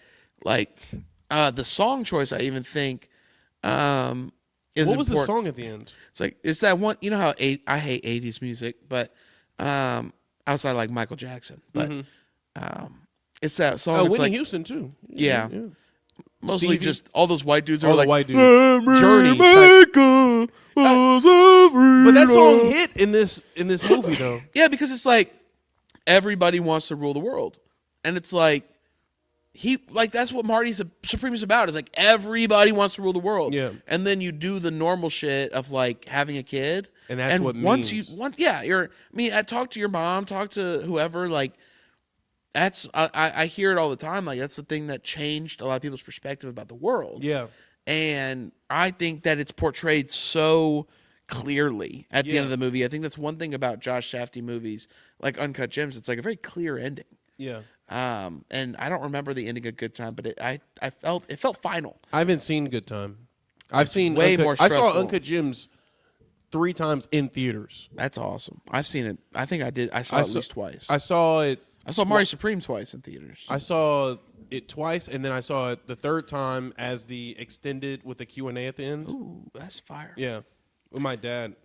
Speaker 2: the song choice, I even think, is
Speaker 3: What was the
Speaker 2: important.
Speaker 3: song at the end?
Speaker 2: It's like, it's that one, you know how I hate 80s music, but outside of, like, Michael Jackson, but it's that song.
Speaker 3: Oh,
Speaker 2: it's
Speaker 3: Whitney
Speaker 2: like,
Speaker 3: Houston, too.
Speaker 2: Yeah. mostly
Speaker 3: Stevie.
Speaker 2: just all those white dudes
Speaker 3: All
Speaker 2: are
Speaker 3: the
Speaker 2: like,
Speaker 3: white dudes. Journey
Speaker 2: America was a
Speaker 3: But that song
Speaker 2: freedom.
Speaker 3: hit in this movie, though.
Speaker 2: Yeah, because it's like everybody wants to rule the world, and it's like that's what Marty Supreme is about. Is like everybody wants to rule the world.
Speaker 3: Yeah.
Speaker 2: and then you do the normal shit of, like, having a kid,
Speaker 3: And that's what
Speaker 2: once
Speaker 3: means.
Speaker 2: I talk to your mom, talk to whoever, like. That's I hear it all the time. Like, that's the thing that changed a lot of people's perspective about the world.
Speaker 3: Yeah.
Speaker 2: And I think that it's portrayed so clearly at the
Speaker 3: Yeah.
Speaker 2: end of the movie. I think that's one thing about Josh Safdie movies, like Uncut Gems. It's like a very clear ending.
Speaker 3: Yeah.
Speaker 2: And I don't remember the ending of Good Time, but it felt final.
Speaker 3: I haven't seen Good Time. I've seen
Speaker 2: way
Speaker 3: Uncut,
Speaker 2: more
Speaker 3: I saw
Speaker 2: stressful.
Speaker 3: Uncut Gems 3 times in theaters.
Speaker 2: That's awesome. I've seen it. I think I did. I saw it at least twice.
Speaker 3: I saw it.
Speaker 2: I saw Marty Supreme twice in theaters.
Speaker 3: I saw it twice, and then I saw it the third time as the extended with the Q&A at the end.
Speaker 2: Ooh, that's fire.
Speaker 3: Yeah, with my dad.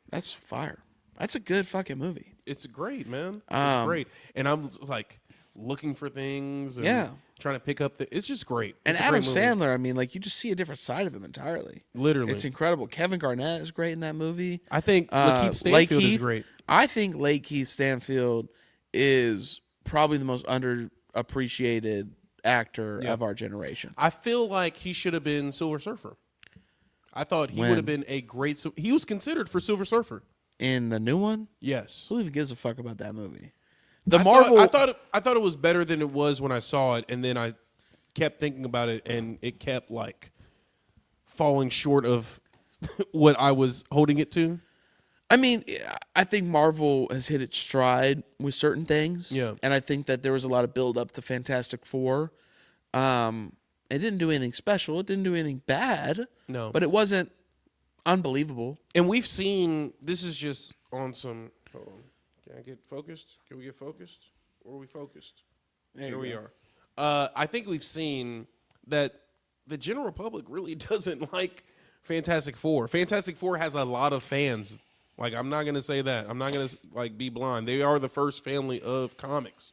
Speaker 2: That's fire. That's a good fucking movie.
Speaker 3: It's great, man. It's
Speaker 2: Um,
Speaker 3: great. And I'm like looking for things and
Speaker 2: Yeah.
Speaker 3: trying to pick up it's just great.
Speaker 2: And
Speaker 3: It's a
Speaker 2: Adam
Speaker 3: great movie.
Speaker 2: Sandler, I mean, like you just see a different side of him entirely.
Speaker 3: Literally.
Speaker 2: It's incredible. Kevin Garnett is great in that movie.
Speaker 3: I think Lakeith Stanfield is great.
Speaker 2: I think Lakeith Stanfield is probably the most underappreciated actor
Speaker 3: Yeah.
Speaker 2: of our generation.
Speaker 3: I feel like he should have been Silver Surfer. I thought he
Speaker 2: When?
Speaker 3: would have been a great he was considered for Silver Surfer.
Speaker 2: In the new one,
Speaker 3: Yes.
Speaker 2: who even gives a fuck about that movie? The
Speaker 3: I
Speaker 2: Marvel.
Speaker 3: I thought it was better than it was when I saw it, and then I kept thinking about it, and it kept like falling short of what I was holding it to.
Speaker 2: I mean, I think Marvel has hit its stride with certain things.
Speaker 3: Yeah.
Speaker 2: And I think that there was a lot of build up to Fantastic Four. It didn't do anything special. It didn't do anything bad.
Speaker 3: No.
Speaker 2: But it wasn't unbelievable.
Speaker 3: And we've seen this is just on some. Hold on. Can I get focused? Can we get focused? Or are we focused? Here we are. I think we've seen that the general public really doesn't like Fantastic Four. Fantastic Four has a lot of fans. Like, I'm not gonna say that. I'm not gonna like be blind. They are the first family of comics,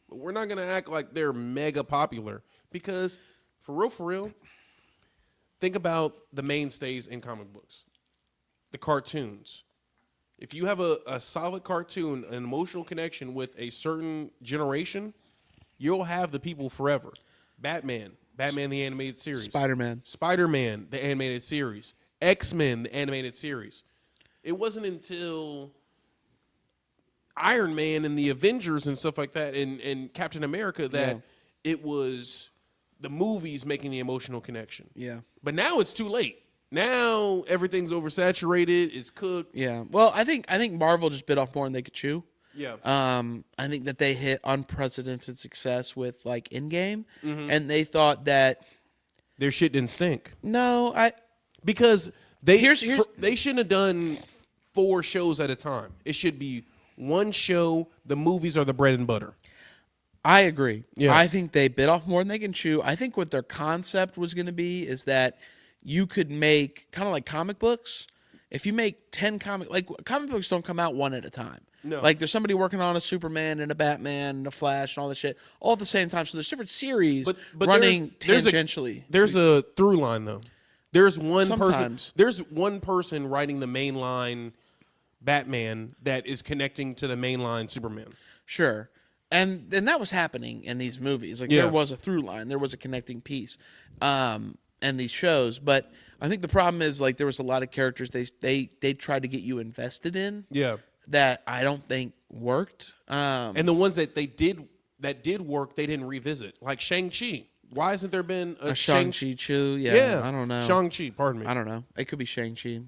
Speaker 3: but we're not gonna act like they're mega popular because, for real, think about the mainstays in comic books, the cartoons. If you have a solid cartoon, an emotional connection with a certain generation, you'll have the people forever. Batman the animated series. Spider-Man, the animated series. X-Men, the animated series. It wasn't until Iron Man and the Avengers and stuff like that and Captain America that it was the movies making the emotional connection.
Speaker 2: Yeah.
Speaker 3: But now it's too late. Now everything's oversaturated. It's cooked.
Speaker 2: Yeah. Well, I think Marvel just bit off more than they could chew.
Speaker 3: Yeah.
Speaker 2: I think that they hit unprecedented success with like Endgame, and they thought that
Speaker 3: Their shit didn't stink because they they shouldn't have done 4 shows at a time. It should be one show. The movies are the bread and butter.
Speaker 2: I agree.
Speaker 3: Yeah.
Speaker 2: I think they bit off more than they can chew. I think what their concept was going to be is that you could make kind of like comic books. If you make 10 comic books don't come out one at a time.
Speaker 3: No.
Speaker 2: Like there's somebody working on a Superman and a Batman and a Flash and all this shit all at the same time. So there's different series
Speaker 3: but
Speaker 2: running
Speaker 3: there's
Speaker 2: tangentially.
Speaker 3: There's a through line though. There's one person.
Speaker 2: Sometimes.
Speaker 3: There's one person writing the main line Batman that is connecting to the main line Superman.
Speaker 2: Sure. And that was happening in these movies. Like
Speaker 3: Yeah.
Speaker 2: there was a through line, there was a connecting piece, and these shows. But I think the problem is like there was a lot of characters they tried to get you invested in.
Speaker 3: Yeah.
Speaker 2: That I don't think worked.
Speaker 3: And the ones that did work, they didn't revisit. Like Shang-Chi. Why hasn't there been a
Speaker 2: Shang-Chi Chu? Yeah,
Speaker 3: Yeah.
Speaker 2: I don't know.
Speaker 3: Shang-Chi, pardon me.
Speaker 2: I don't know. It could be Shang-Chi.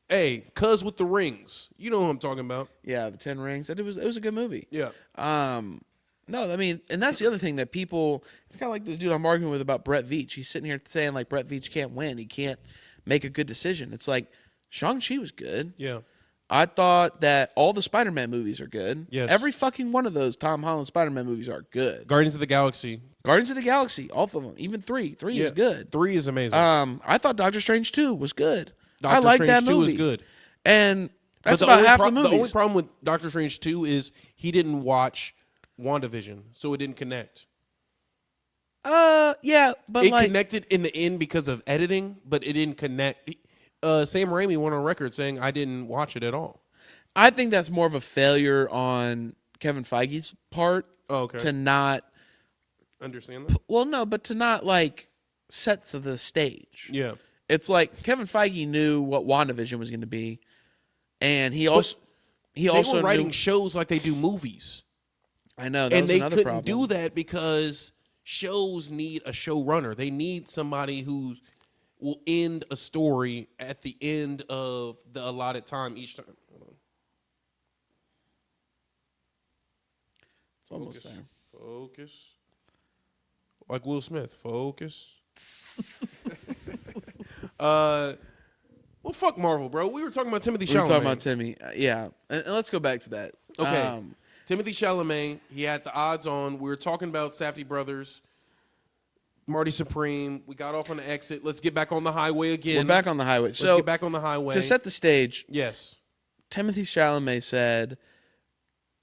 Speaker 3: Hey, Cuz with the rings. You know who I'm talking about.
Speaker 2: Yeah, the 10 Rings. It was a good movie.
Speaker 3: Yeah.
Speaker 2: No, I mean, and that's the other thing that people. It's kind of like this dude I'm arguing with about Brett Veach. He's sitting here saying like Brett Veach can't win. He can't make a good decision. It's like Shang-Chi was good.
Speaker 3: Yeah.
Speaker 2: I thought that all the Spider-Man movies are good.
Speaker 3: Yes.
Speaker 2: Every fucking one of those Tom Holland Spider-Man movies are good.
Speaker 3: Guardians of the Galaxy.
Speaker 2: Guardians of the Galaxy, all of them, even 3. 3 is good.
Speaker 3: 3 is amazing.
Speaker 2: I thought Doctor Strange 2 was good. I
Speaker 3: Doctor
Speaker 2: like that
Speaker 3: Strange 2
Speaker 2: movie.
Speaker 3: is good.
Speaker 2: And that's
Speaker 3: But
Speaker 2: about half the
Speaker 3: The only
Speaker 2: movies.
Speaker 3: problem with Doctor Strange 2 is he didn't watch WandaVision, so it didn't connect.
Speaker 2: Yeah, but
Speaker 3: It
Speaker 2: like
Speaker 3: connected in the end because of editing, but it didn't connect. Sam Raimi went on record saying, I didn't watch it at all.
Speaker 2: I think that's more of a failure on Kevin Feige's part
Speaker 3: Oh, okay.
Speaker 2: to not
Speaker 3: Understand that?
Speaker 2: well no, but to not like set to the stage.
Speaker 3: Yeah.
Speaker 2: It's like Kevin Feige knew what WandaVision was going to be, and he also
Speaker 3: They were writing shows like they do movies.
Speaker 2: I know, that
Speaker 3: And
Speaker 2: was
Speaker 3: they
Speaker 2: another
Speaker 3: couldn't
Speaker 2: problem.
Speaker 3: do that because shows need a showrunner. They need somebody who will end a story at the end of the allotted time each time. Hold on.
Speaker 2: It's almost there.
Speaker 3: Focus. Like Will Smith. Focus. Well, fuck Marvel, bro. We were talking about Timothy
Speaker 2: We were
Speaker 3: Chalamet.
Speaker 2: talking about Timmy. Yeah, and let's go back to that.
Speaker 3: Okay. Timothy Chalamet, he had the odds on. We were talking about Safdie Brothers. Marty Supreme. We got off on the exit. Let's get back on the highway again.
Speaker 2: We're back on the highway.
Speaker 3: Let's
Speaker 2: So
Speaker 3: get back on the highway.
Speaker 2: to set the stage,
Speaker 3: Yes.
Speaker 2: Timothy Chalamet said,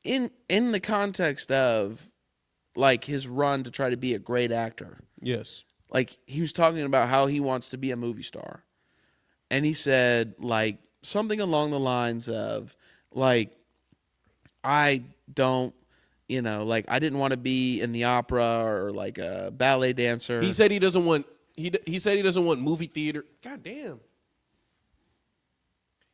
Speaker 2: in the context of like his run to try to be a great actor,
Speaker 3: Yes.
Speaker 2: like he was talking about how he wants to be a movie star, and he said like something along the lines of like, I don't, like I didn't want to be in the opera or like a ballet dancer.
Speaker 3: He said he doesn't want he said he doesn't want movie theater. God damn.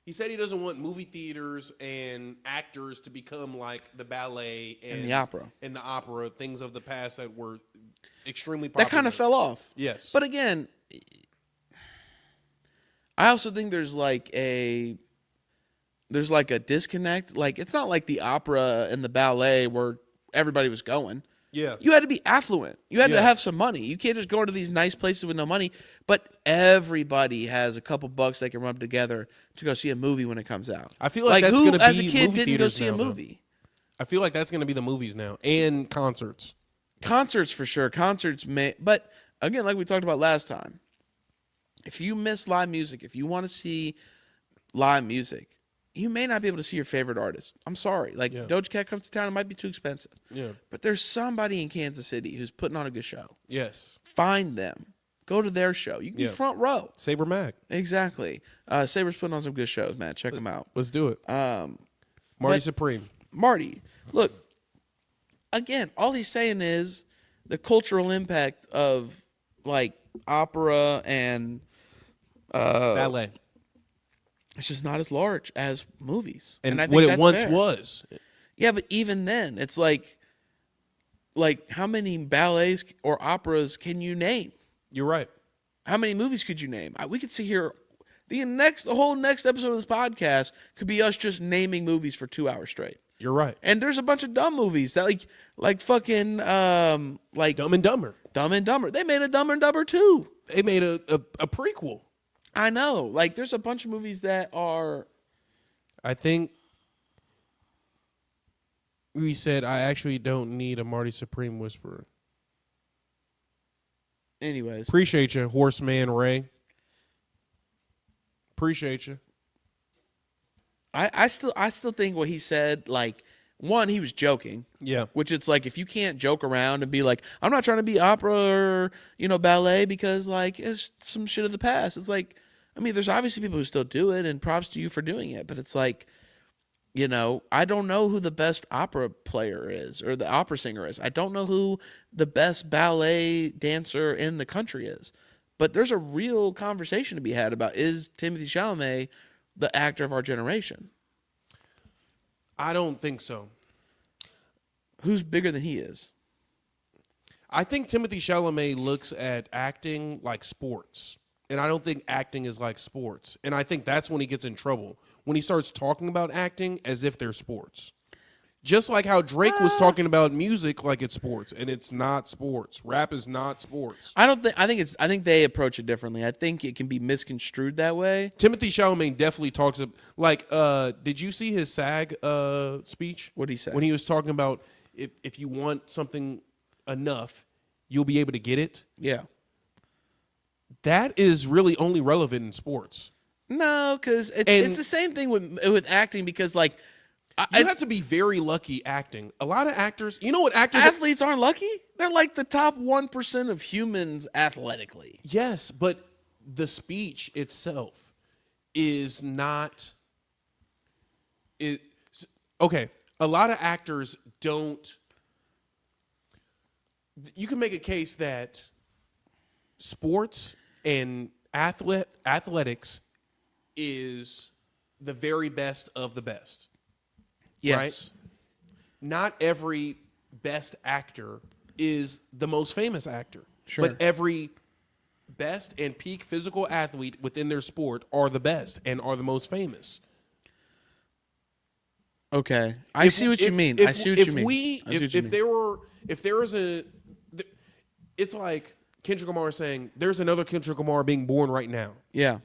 Speaker 3: He said he doesn't want movie theaters and actors to become like the ballet
Speaker 2: and the opera.
Speaker 3: and the opera, things of the past that were extremely popular.
Speaker 2: That kind of fell off.
Speaker 3: Yes.
Speaker 2: But again, I also think there's like a disconnect. Like it's not like the opera and the ballet where everybody was going.
Speaker 3: Yeah.
Speaker 2: You had to be affluent. You had
Speaker 3: Yeah.
Speaker 2: to have some money. You can't just go into these nice places with no money. But everybody has a couple bucks they can rub together to go see a movie when it comes out.
Speaker 3: I feel like that's
Speaker 2: who,
Speaker 3: gonna be
Speaker 2: as a kid,
Speaker 3: movie
Speaker 2: didn't go
Speaker 3: theaters
Speaker 2: see a
Speaker 3: now, though.
Speaker 2: movie?
Speaker 3: I feel like that's going to be the movies now and concerts.
Speaker 2: Concerts for sure. Concerts may, but again, like we talked about last time, if you miss live music, if you want to see live music, you may not be able to see your favorite artist. I'm sorry. Like
Speaker 3: Yeah.
Speaker 2: Doja Cat comes to town, it might be too expensive.
Speaker 3: Yeah.
Speaker 2: But there's somebody in Kansas City who's putting on a good show.
Speaker 3: Yes.
Speaker 2: Find them. Go to their show. You can
Speaker 3: Yeah.
Speaker 2: be front row.
Speaker 3: Saber Mac.
Speaker 2: Exactly. Saber's putting on some good shows, man. Check them out.
Speaker 3: Let's do it.
Speaker 2: Um,
Speaker 3: Marty
Speaker 2: but-
Speaker 3: Supreme.
Speaker 2: Marty, look, again, all he's saying is the cultural impact of like opera and
Speaker 3: Ballet.
Speaker 2: it's just not as large as movies.
Speaker 3: And
Speaker 2: I think
Speaker 3: what it
Speaker 2: that's
Speaker 3: once
Speaker 2: fair.
Speaker 3: was.
Speaker 2: Yeah, but even then, it's like how many ballets or operas can you name?
Speaker 3: You're right.
Speaker 2: How many movies could you name? We could sit here. The whole next episode of this podcast could be us just naming movies for 2 hours straight.
Speaker 3: You're right.
Speaker 2: And there's a bunch of dumb movies that like fucking like
Speaker 3: Dumb and Dumber.
Speaker 2: Dumb and Dumber. They made a Dumb and Dumber too.
Speaker 3: They made a prequel.
Speaker 2: I know. Like there's a bunch of movies that are.
Speaker 3: I think we said I actually don't need a Marty Supreme whisperer.
Speaker 2: Anyways,
Speaker 3: Appreciate you, Horseman Ray. Appreciate you.
Speaker 2: I still think what he said, like, one, he was joking.
Speaker 3: Yeah.
Speaker 2: Which it's like if you can't joke around and be like, I'm not trying to be opera or ballet because like it's some shit of the past. It's like, I mean, there's obviously people who still do it, and props to you for doing it. But it's like, I don't know who the best opera player is or the opera singer is. I don't know who the best ballet dancer in the country is. But there's a real conversation to be had about, is Timothy Chalamet the actor of our generation?
Speaker 3: I don't think so.
Speaker 2: Who's bigger than he is?
Speaker 3: I think Timothy Chalamet looks at acting like sports. And I don't think acting is like sports. And I think that's when he gets in trouble. When he starts talking about acting as if they're sports. Just like how Drake was talking about music like it's sports, and it's not sports. Rap is not sports.
Speaker 2: I think they approach it differently. I think it can be misconstrued that way.
Speaker 3: Timothy Chalamet definitely talks like. Did you see his SAG speech?
Speaker 2: What'd he say?
Speaker 3: When he was talking about if you want something enough, you'll be able to get it.
Speaker 2: Yeah.
Speaker 3: That is really only relevant in sports.
Speaker 2: No, because it's the same thing with acting, because like
Speaker 3: You have to be very lucky acting. A lot of actors, you know what actors
Speaker 2: athletes aren't lucky. They're like the top 1% of humans athletically.
Speaker 3: Yes, but the speech itself is not okay. A lot of actors don't. You can make a case that sports and athletics is the very best of the best.
Speaker 2: Yes.
Speaker 3: Right? Not every best actor is the most famous actor.
Speaker 2: Sure.
Speaker 3: But every best and peak physical athlete within their sport are the best and are the most famous.
Speaker 2: Okay. I see what you mean. I see what you mean.
Speaker 3: It's like Kendrick Lamar saying, there's another Kendrick Lamar being born right now.
Speaker 2: Yeah.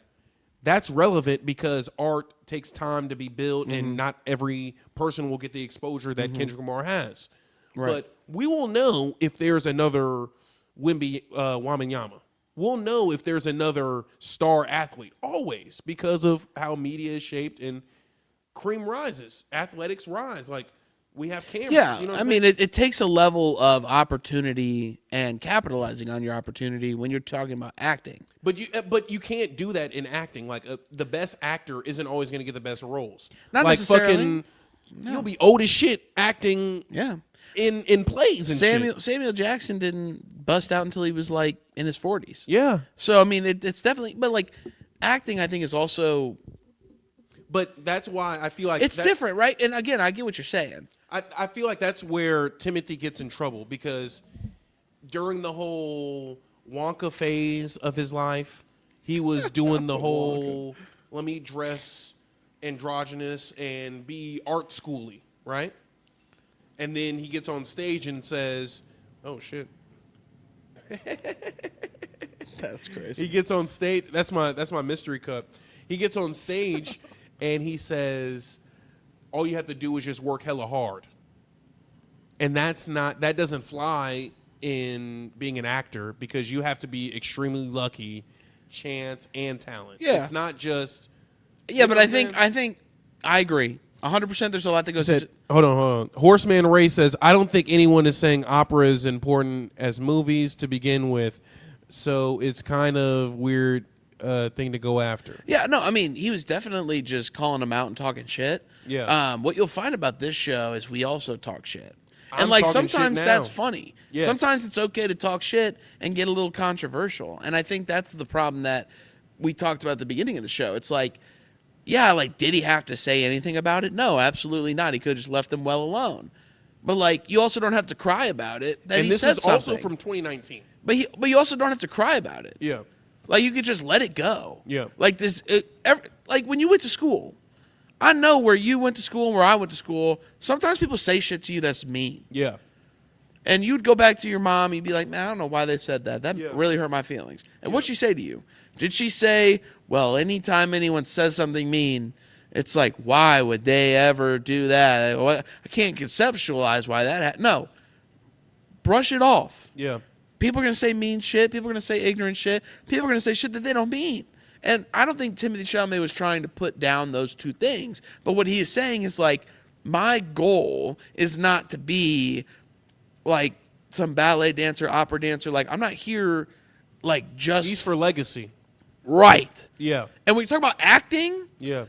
Speaker 3: That's relevant because art takes time to be built, and not every person will get the exposure that Kendrick Lamar has.
Speaker 2: Right.
Speaker 3: But we will know if there's another Wembanyama. We'll know if there's another star athlete always because of how media is shaped and cream rises, athletics rise. Like we have cameras.
Speaker 2: Yeah,
Speaker 3: you know what
Speaker 2: I
Speaker 3: I'm
Speaker 2: mean,
Speaker 3: saying?
Speaker 2: it takes a level of opportunity and capitalizing on your opportunity when you're talking about acting.
Speaker 3: But you can't do that in acting. Like the best actor isn't always going to get the best roles.
Speaker 2: Not
Speaker 3: like
Speaker 2: necessarily.
Speaker 3: fucking, you'll be old as shit acting.
Speaker 2: Yeah.
Speaker 3: In plays and shit.
Speaker 2: Samuel Jackson didn't bust out until he was like in his 40s.
Speaker 3: Yeah.
Speaker 2: So I mean, it's definitely, but like acting, I think is also,
Speaker 3: But that's why I feel like
Speaker 2: it's different, right? And again, I get what you're saying.
Speaker 3: I feel like that's where Timothy gets in trouble because during the whole Wonka phase of his life, he was doing the whole let me dress androgynous and be art schooly, right? And then he gets on stage and says, "Oh shit."
Speaker 2: That's crazy.
Speaker 3: He gets on stage. That's my mystery cup. He gets on stage and he says, "All you have to do is just work hella hard." And that doesn't fly in being an actor because you have to be extremely lucky, chance and talent.
Speaker 2: Yeah.
Speaker 3: It's not just
Speaker 2: Yeah, but
Speaker 3: know
Speaker 2: I
Speaker 3: what I'm saying?
Speaker 2: think I agree 100%. There's a lot that goes into.
Speaker 3: Hold on. Horseman Ray says, "I don't think anyone is saying opera is important as movies to begin with, so it's kind of weird thing to go after."
Speaker 2: Yeah, no, I mean, he was definitely just calling them out and talking shit.
Speaker 3: Yeah.
Speaker 2: What you'll find about this show is we also talk shit.
Speaker 3: I'm
Speaker 2: And like
Speaker 3: talking shit
Speaker 2: sometimes
Speaker 3: now.
Speaker 2: that's funny.
Speaker 3: Yes.
Speaker 2: Sometimes it's okay to talk shit and get a little controversial. And I think that's the problem that we talked about at the beginning of the show. It's like, yeah, like, did he have to say anything about it? No, absolutely not. He could have just left them well alone. But like, you also don't have to cry about it. That
Speaker 3: And
Speaker 2: he
Speaker 3: this
Speaker 2: said
Speaker 3: is also
Speaker 2: something.
Speaker 3: from 2019.
Speaker 2: But you also don't have to cry about it.
Speaker 3: Yeah.
Speaker 2: Like, you could just let it go.
Speaker 3: Yeah.
Speaker 2: Like like when you went to school, I know where you went to school and where I went to school. Sometimes people say shit to you that's mean.
Speaker 3: Yeah.
Speaker 2: And you'd go back to your mom and you'd be like, man, I don't know why they said that. That
Speaker 3: Yeah.
Speaker 2: really hurt my feelings. And what'd she say to you? Did she say, well, anytime anyone says something mean, it's like, why would they ever do that? I can't conceptualize why that no. Brush it off.
Speaker 3: Yeah.
Speaker 2: People are going to say mean shit. People are going to say ignorant shit. People are going to say shit that they don't mean. And I don't think Timothy Chalamet was trying to put down those two things. But what he is saying is like, my goal is not to be like some ballet dancer, opera dancer. Like, I'm not here like just
Speaker 3: He's for legacy.
Speaker 2: right.
Speaker 3: Yeah.
Speaker 2: And when you talk about acting,
Speaker 3: Yeah.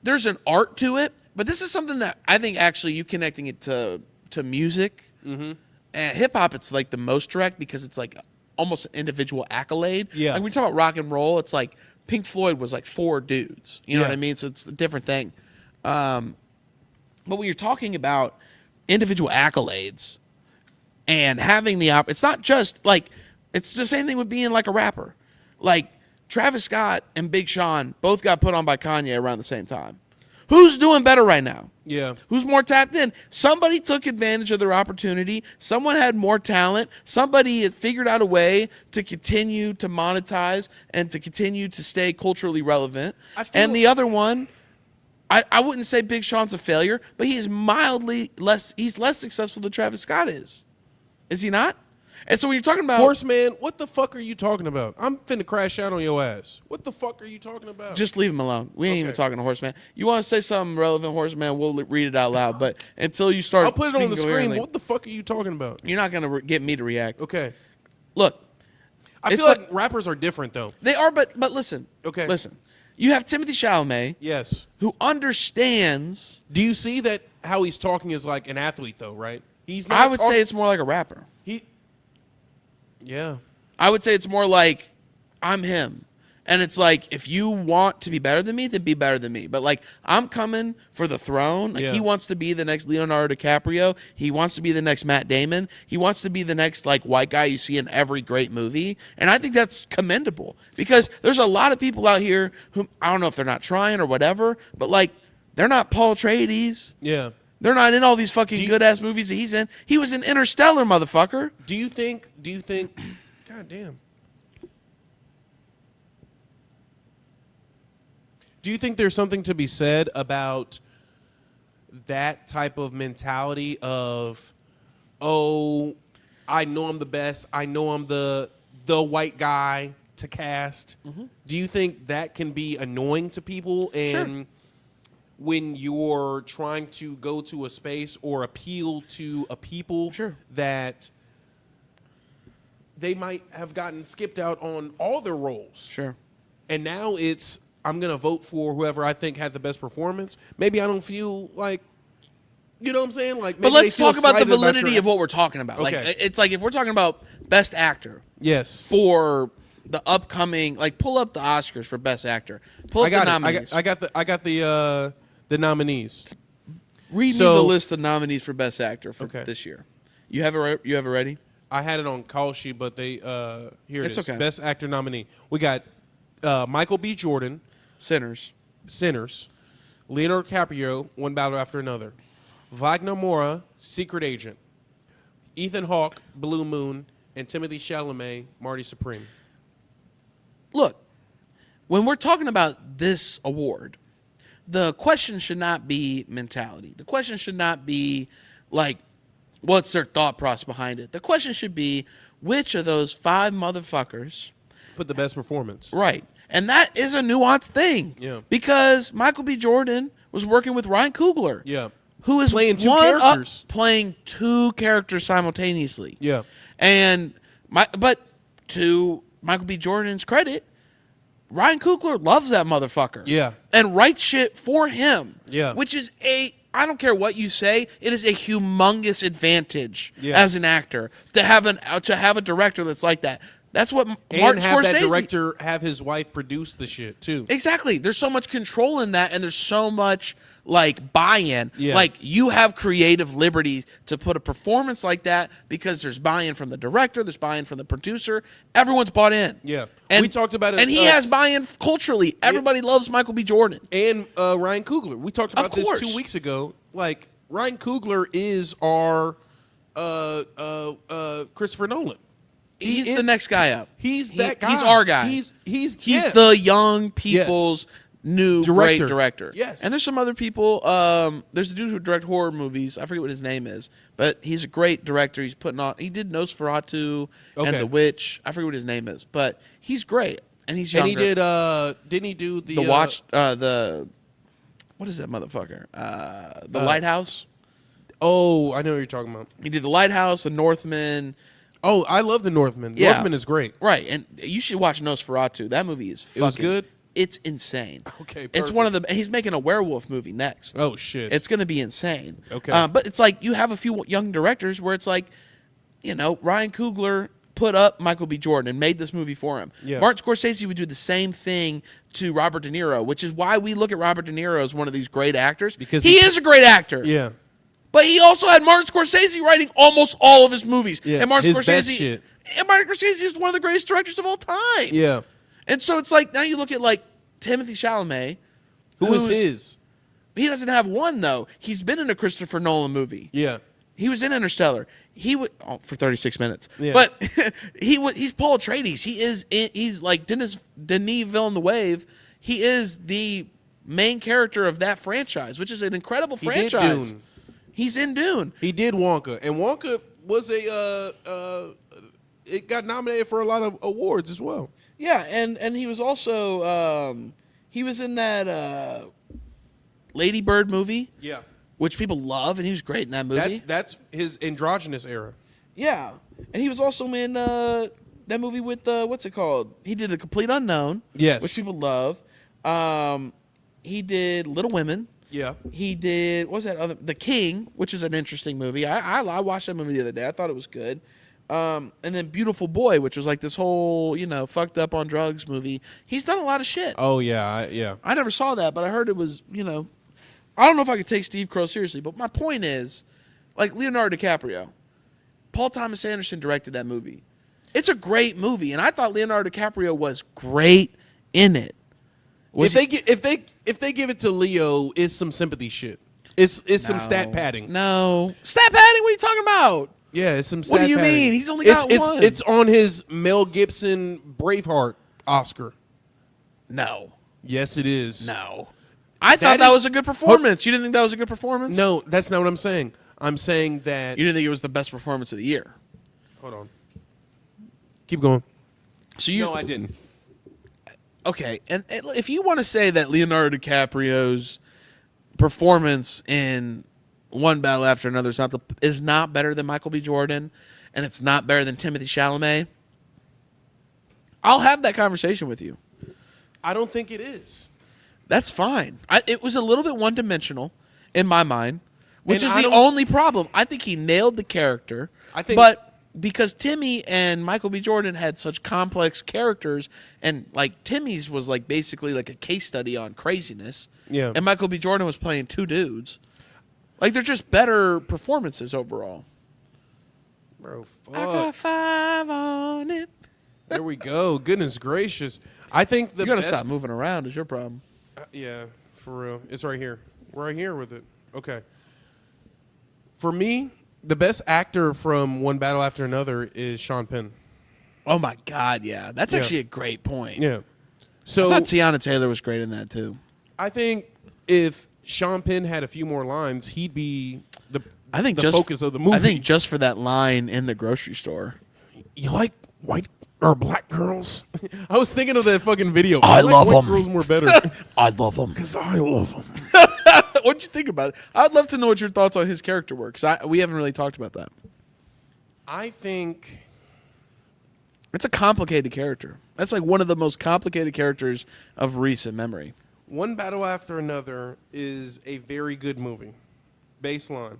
Speaker 2: there's an art to it. But this is something that I think actually you connecting it to music. Mm-hmm. And hip hop, it's like the most direct because it's like almost an individual accolade.
Speaker 3: Yeah.
Speaker 2: Like when we talk about rock and roll, it's like Pink Floyd was like 4 dudes. You know
Speaker 3: Yeah.
Speaker 2: what I mean? So it's a different thing. But when you're talking about individual accolades and having the it's not just like, it's the same thing with being like a rapper. Like Travis Scott and Big Sean both got put on by Kanye around the same time. Who's doing better right now?
Speaker 3: Yeah.
Speaker 2: Who's more tapped in? Somebody took advantage of their opportunity. Someone had more talent. Somebody has figured out a way to continue to monetize and to continue to stay culturally relevant. And the other one, I wouldn't say Big Sean's a failure, but he's less successful than Travis Scott is. Is he not? And so when you're talking about
Speaker 3: Horseman, what the fuck are you talking about? I'm finna crash out on your ass. What the fuck are you talking about?
Speaker 2: just leave him alone. We ain't even
Speaker 3: Okay.
Speaker 2: talking to Horseman. You want to say something relevant, Horseman, we'll read it out loud. But until you start
Speaker 3: I'll put it on the
Speaker 2: speaking
Speaker 3: screen.
Speaker 2: coherently,
Speaker 3: What the fuck are you talking about?
Speaker 2: you're not going to get me to react.
Speaker 3: Okay.
Speaker 2: Look,
Speaker 3: I
Speaker 2: It's
Speaker 3: feel like
Speaker 2: like-
Speaker 3: rappers are different though.
Speaker 2: they are, but listen.
Speaker 3: Okay.
Speaker 2: Listen. You have Timothy Chalamet,
Speaker 3: Yes.
Speaker 2: who understands.
Speaker 3: Do you see that how he's talking is like an athlete though, right? He's not
Speaker 2: I would
Speaker 3: talk-
Speaker 2: say it's more like a rapper.
Speaker 3: Yeah.
Speaker 2: I would say it's more like I'm him. And it's like, if you want to be better than me, then be better than me. But like, I'm coming for the throne. Like,
Speaker 3: Yeah.
Speaker 2: he wants to be the next Leonardo DiCaprio. He wants to be the next Matt Damon. He wants to be the next like white guy you see in every great movie. And I think that's commendable because there's a lot of people out here who I don't know if they're not trying or whatever, but like, they're not Paul Atreides.
Speaker 3: Yeah.
Speaker 2: They're not in all these fucking
Speaker 3: Do you-
Speaker 2: good ass movies that he's in. He was in Interstellar, motherfucker.
Speaker 3: Do you think God damn. Do you think there's something to be said about that type of mentality of, oh, I know I'm the best. I know I'm the white guy to cast. Do you think that can be annoying to people? And when you're trying to go to a space or appeal to a people that they might have gotten skipped out on all their roles.
Speaker 2: Sure.
Speaker 3: And now it's, I'm going to vote for whoever I think had the best performance. Maybe I don't feel like, you know what I'm saying? Like, maybe
Speaker 2: But let's
Speaker 3: they feel
Speaker 2: talk about the
Speaker 3: slighted
Speaker 2: validity
Speaker 3: your-
Speaker 2: of what we're talking about.
Speaker 3: Okay.
Speaker 2: Like, it's like if we're talking about best actor
Speaker 3: Yes.
Speaker 2: for the upcoming, like, pull up the Oscars for best actor. Pull up
Speaker 3: I got
Speaker 2: the
Speaker 3: it.
Speaker 2: nominees.
Speaker 3: I got the nominees.
Speaker 2: Read me
Speaker 3: So-
Speaker 2: the list of nominees for best actor for
Speaker 3: Okay.
Speaker 2: this year. You have it. You have it ready?
Speaker 3: I had it on call sheet, but they here it
Speaker 2: It's
Speaker 3: is.
Speaker 2: okay.
Speaker 3: Best actor nominee. We got Michael B. Jordan,
Speaker 2: Sinners.
Speaker 3: Sinners, Leonardo DiCaprio, One Battle After Another, Wagner Moura, Secret Agent, Ethan Hawke, Blue Moon, and Timothy Chalamet, Marty Supreme.
Speaker 2: Look, when we're talking about this award, the question should not be mentality. The question should not be like, what's their thought process behind it. The question should be, which of those 5 motherfuckers,
Speaker 3: Put the best performance.
Speaker 2: right? And that is a nuanced thing.
Speaker 3: Yeah.
Speaker 2: Because Michael B. Jordan was working with Ryan Coogler.
Speaker 3: Yeah.
Speaker 2: Who is
Speaker 3: Playing two
Speaker 2: one up-
Speaker 3: characters.
Speaker 2: playing 2 characters simultaneously.
Speaker 3: Yeah.
Speaker 2: And but to Michael B. Jordan's credit, Ryan Coogler loves that motherfucker.
Speaker 3: Yeah.
Speaker 2: And writes shit for him.
Speaker 3: Yeah.
Speaker 2: Which is I don't care what you say, it is a humongous advantage
Speaker 3: Yeah.
Speaker 2: as an actor to have a director that's like that. That's what
Speaker 3: And
Speaker 2: Martin
Speaker 3: have
Speaker 2: Scorsese.
Speaker 3: that director have his wife produce the shit too.
Speaker 2: Exactly. There's so much control in that, and there's so much like buy-in.
Speaker 3: Yeah.
Speaker 2: Like you have creative liberty to put a performance like that because there's buy-in from the director, there's buy-in from the producer. Everyone's bought in.
Speaker 3: Yeah.
Speaker 2: And
Speaker 3: We talked about it,
Speaker 2: and he has buy-in culturally. Everybody loves Michael B. Jordan.
Speaker 3: And Ryan Coogler. We talked about this
Speaker 2: course.
Speaker 3: 2 weeks ago. Like Ryan Coogler is our Christopher Nolan.
Speaker 2: He's
Speaker 3: is-
Speaker 2: the next guy up.
Speaker 3: He's that guy.
Speaker 2: He's our guy.
Speaker 3: He's
Speaker 2: He's
Speaker 3: yeah.
Speaker 2: the young people's new great
Speaker 3: Director.
Speaker 2: director.
Speaker 3: Yes.
Speaker 2: And there's some other people. There's a dude who directs horror movies. I forget what his name is, but he's a great director. He did Nosferatu and
Speaker 3: Okay.
Speaker 2: The Witch. I forget what his name is, but he's great. And he's
Speaker 3: And
Speaker 2: younger.
Speaker 3: he did. Didn't he do the
Speaker 2: the watch the what is that motherfucker? The Lighthouse.
Speaker 3: Oh, I know what you're talking about.
Speaker 2: He did The Lighthouse, The Northman.
Speaker 3: Oh, I love the Northman.
Speaker 2: Yeah.
Speaker 3: Northman is great.
Speaker 2: Right, and you should watch Nosferatu. That movie is fucking
Speaker 3: It was good?
Speaker 2: It's insane.
Speaker 3: Okay,
Speaker 2: It's one of the. He's making a werewolf movie next.
Speaker 3: Oh shit.
Speaker 2: It's going to be insane.
Speaker 3: Okay.
Speaker 2: But it's like you have a few young directors where it's like, Ryan Coogler put up Michael B. Jordan and made this movie for him.
Speaker 3: Yeah.
Speaker 2: Martin Scorsese would do the same thing to Robert De Niro, which is why we look at Robert De Niro as one of these great actors.
Speaker 3: Because
Speaker 2: he is a great actor.
Speaker 3: yeah.
Speaker 2: But he also had Martin Scorsese writing almost all of his movies.
Speaker 3: Yeah,
Speaker 2: And Martin
Speaker 3: his
Speaker 2: Scorsese
Speaker 3: best shit.
Speaker 2: And Martin Scorsese is one of the greatest directors of all time.
Speaker 3: Yeah.
Speaker 2: And so it's like now you look at like Timothy Chalamet,
Speaker 3: Who is
Speaker 2: who's-
Speaker 3: his?
Speaker 2: He doesn't have one though. He's been in a Christopher Nolan movie.
Speaker 3: Yeah.
Speaker 2: He was in Interstellar. He would for 36 minutes.
Speaker 3: Yeah.
Speaker 2: But he's Paul Atreides. He's like Denis Villeneuve. He is the main character of that franchise, which is an incredible
Speaker 3: He did
Speaker 2: franchise.
Speaker 3: Dune.
Speaker 2: He's in Dune.
Speaker 3: He did Wonka, and Wonka was it got nominated for a lot of awards as well.
Speaker 2: Yeah, and he was also he was in that Lady Bird movie,
Speaker 3: Yeah.
Speaker 2: which people love, and he was great in that movie.
Speaker 3: That's his androgynous era.
Speaker 2: Yeah, and he was also in that movie with what's it called? He did The Complete Unknown,
Speaker 3: Yes.
Speaker 2: which people love. He did Little Women.
Speaker 3: Yeah.
Speaker 2: He did what was that other The King, which is an interesting movie. I watched that movie the other day. I thought it was good. And then Beautiful Boy, which was like this whole fucked up on drugs movie. He's done a lot of shit.
Speaker 3: Oh yeah, yeah.
Speaker 2: I never saw that, but I heard it was I don't know if I could take Steve Crow seriously, but my point is, like Leonardo DiCaprio, Paul Thomas Anderson directed that movie. It's a great movie, and I thought Leonardo DiCaprio was great in it.
Speaker 3: If they give it to Leo, it's some sympathy shit. It's some stat padding.
Speaker 2: No. Stat padding? What are you talking about?
Speaker 3: Yeah, it's some
Speaker 2: What
Speaker 3: stat
Speaker 2: do you
Speaker 3: padding.
Speaker 2: mean? He's only got one.
Speaker 3: It's on his Mel Gibson Braveheart Oscar.
Speaker 2: No.
Speaker 3: Yes, it is.
Speaker 2: No. I thought that was a good performance. You didn't think that was a good performance?
Speaker 3: No, that's not what I'm saying. I'm saying that
Speaker 2: You didn't think it was the best performance of the year?
Speaker 3: Hold on. Keep going.
Speaker 2: So you
Speaker 3: No, I didn't.
Speaker 2: okay? And if you want to say that Leonardo DiCaprio's performance in One Battle After Another is not better than Michael B. Jordan, and it's not better than Timothy Chalamet, I'll have that conversation with you.
Speaker 3: I don't think it is.
Speaker 2: That's fine. It was a little bit one-dimensional in my mind, which
Speaker 3: And
Speaker 2: is
Speaker 3: I
Speaker 2: the
Speaker 3: don't-
Speaker 2: only problem. I think he nailed the character. But because Timmy and Michael B. Jordan had such complex characters, and like Timmy's was like basically like a case study on craziness,
Speaker 3: Yeah.
Speaker 2: and Michael B. Jordan was playing two dudes. Like they're just better performances overall.
Speaker 3: Bro,
Speaker 2: I got 5 on it.
Speaker 3: There we go. Goodness gracious. I think the
Speaker 2: You gotta
Speaker 3: best...
Speaker 2: stop moving around. Is your problem?
Speaker 3: Yeah, for real. It's right here. We're right here with it. Okay. For me, the best actor from One Battle After Another is Sean Penn.
Speaker 2: Oh my God, yeah, that's
Speaker 3: Yeah.
Speaker 2: actually a great point.
Speaker 3: Yeah.
Speaker 2: I
Speaker 3: So
Speaker 2: thought Tiana Taylor was great in that too.
Speaker 3: I think if Sean Penn had a few more lines, he'd be the focus of the movie.
Speaker 2: I think just for that line in the grocery store.
Speaker 3: You like white or black girls? I was thinking of that fucking video.
Speaker 2: I
Speaker 3: like
Speaker 2: love
Speaker 3: white
Speaker 2: 'em.
Speaker 3: girls more better.
Speaker 2: I love him.
Speaker 3: Because I love them.
Speaker 2: What'd you think about it? I'd love to know what your thoughts on his character were, because we haven't really talked about that.
Speaker 3: I think
Speaker 2: It's a complicated character. That's like one of the most complicated characters of recent memory.
Speaker 3: One Battle After Another is a very good movie. Baseline.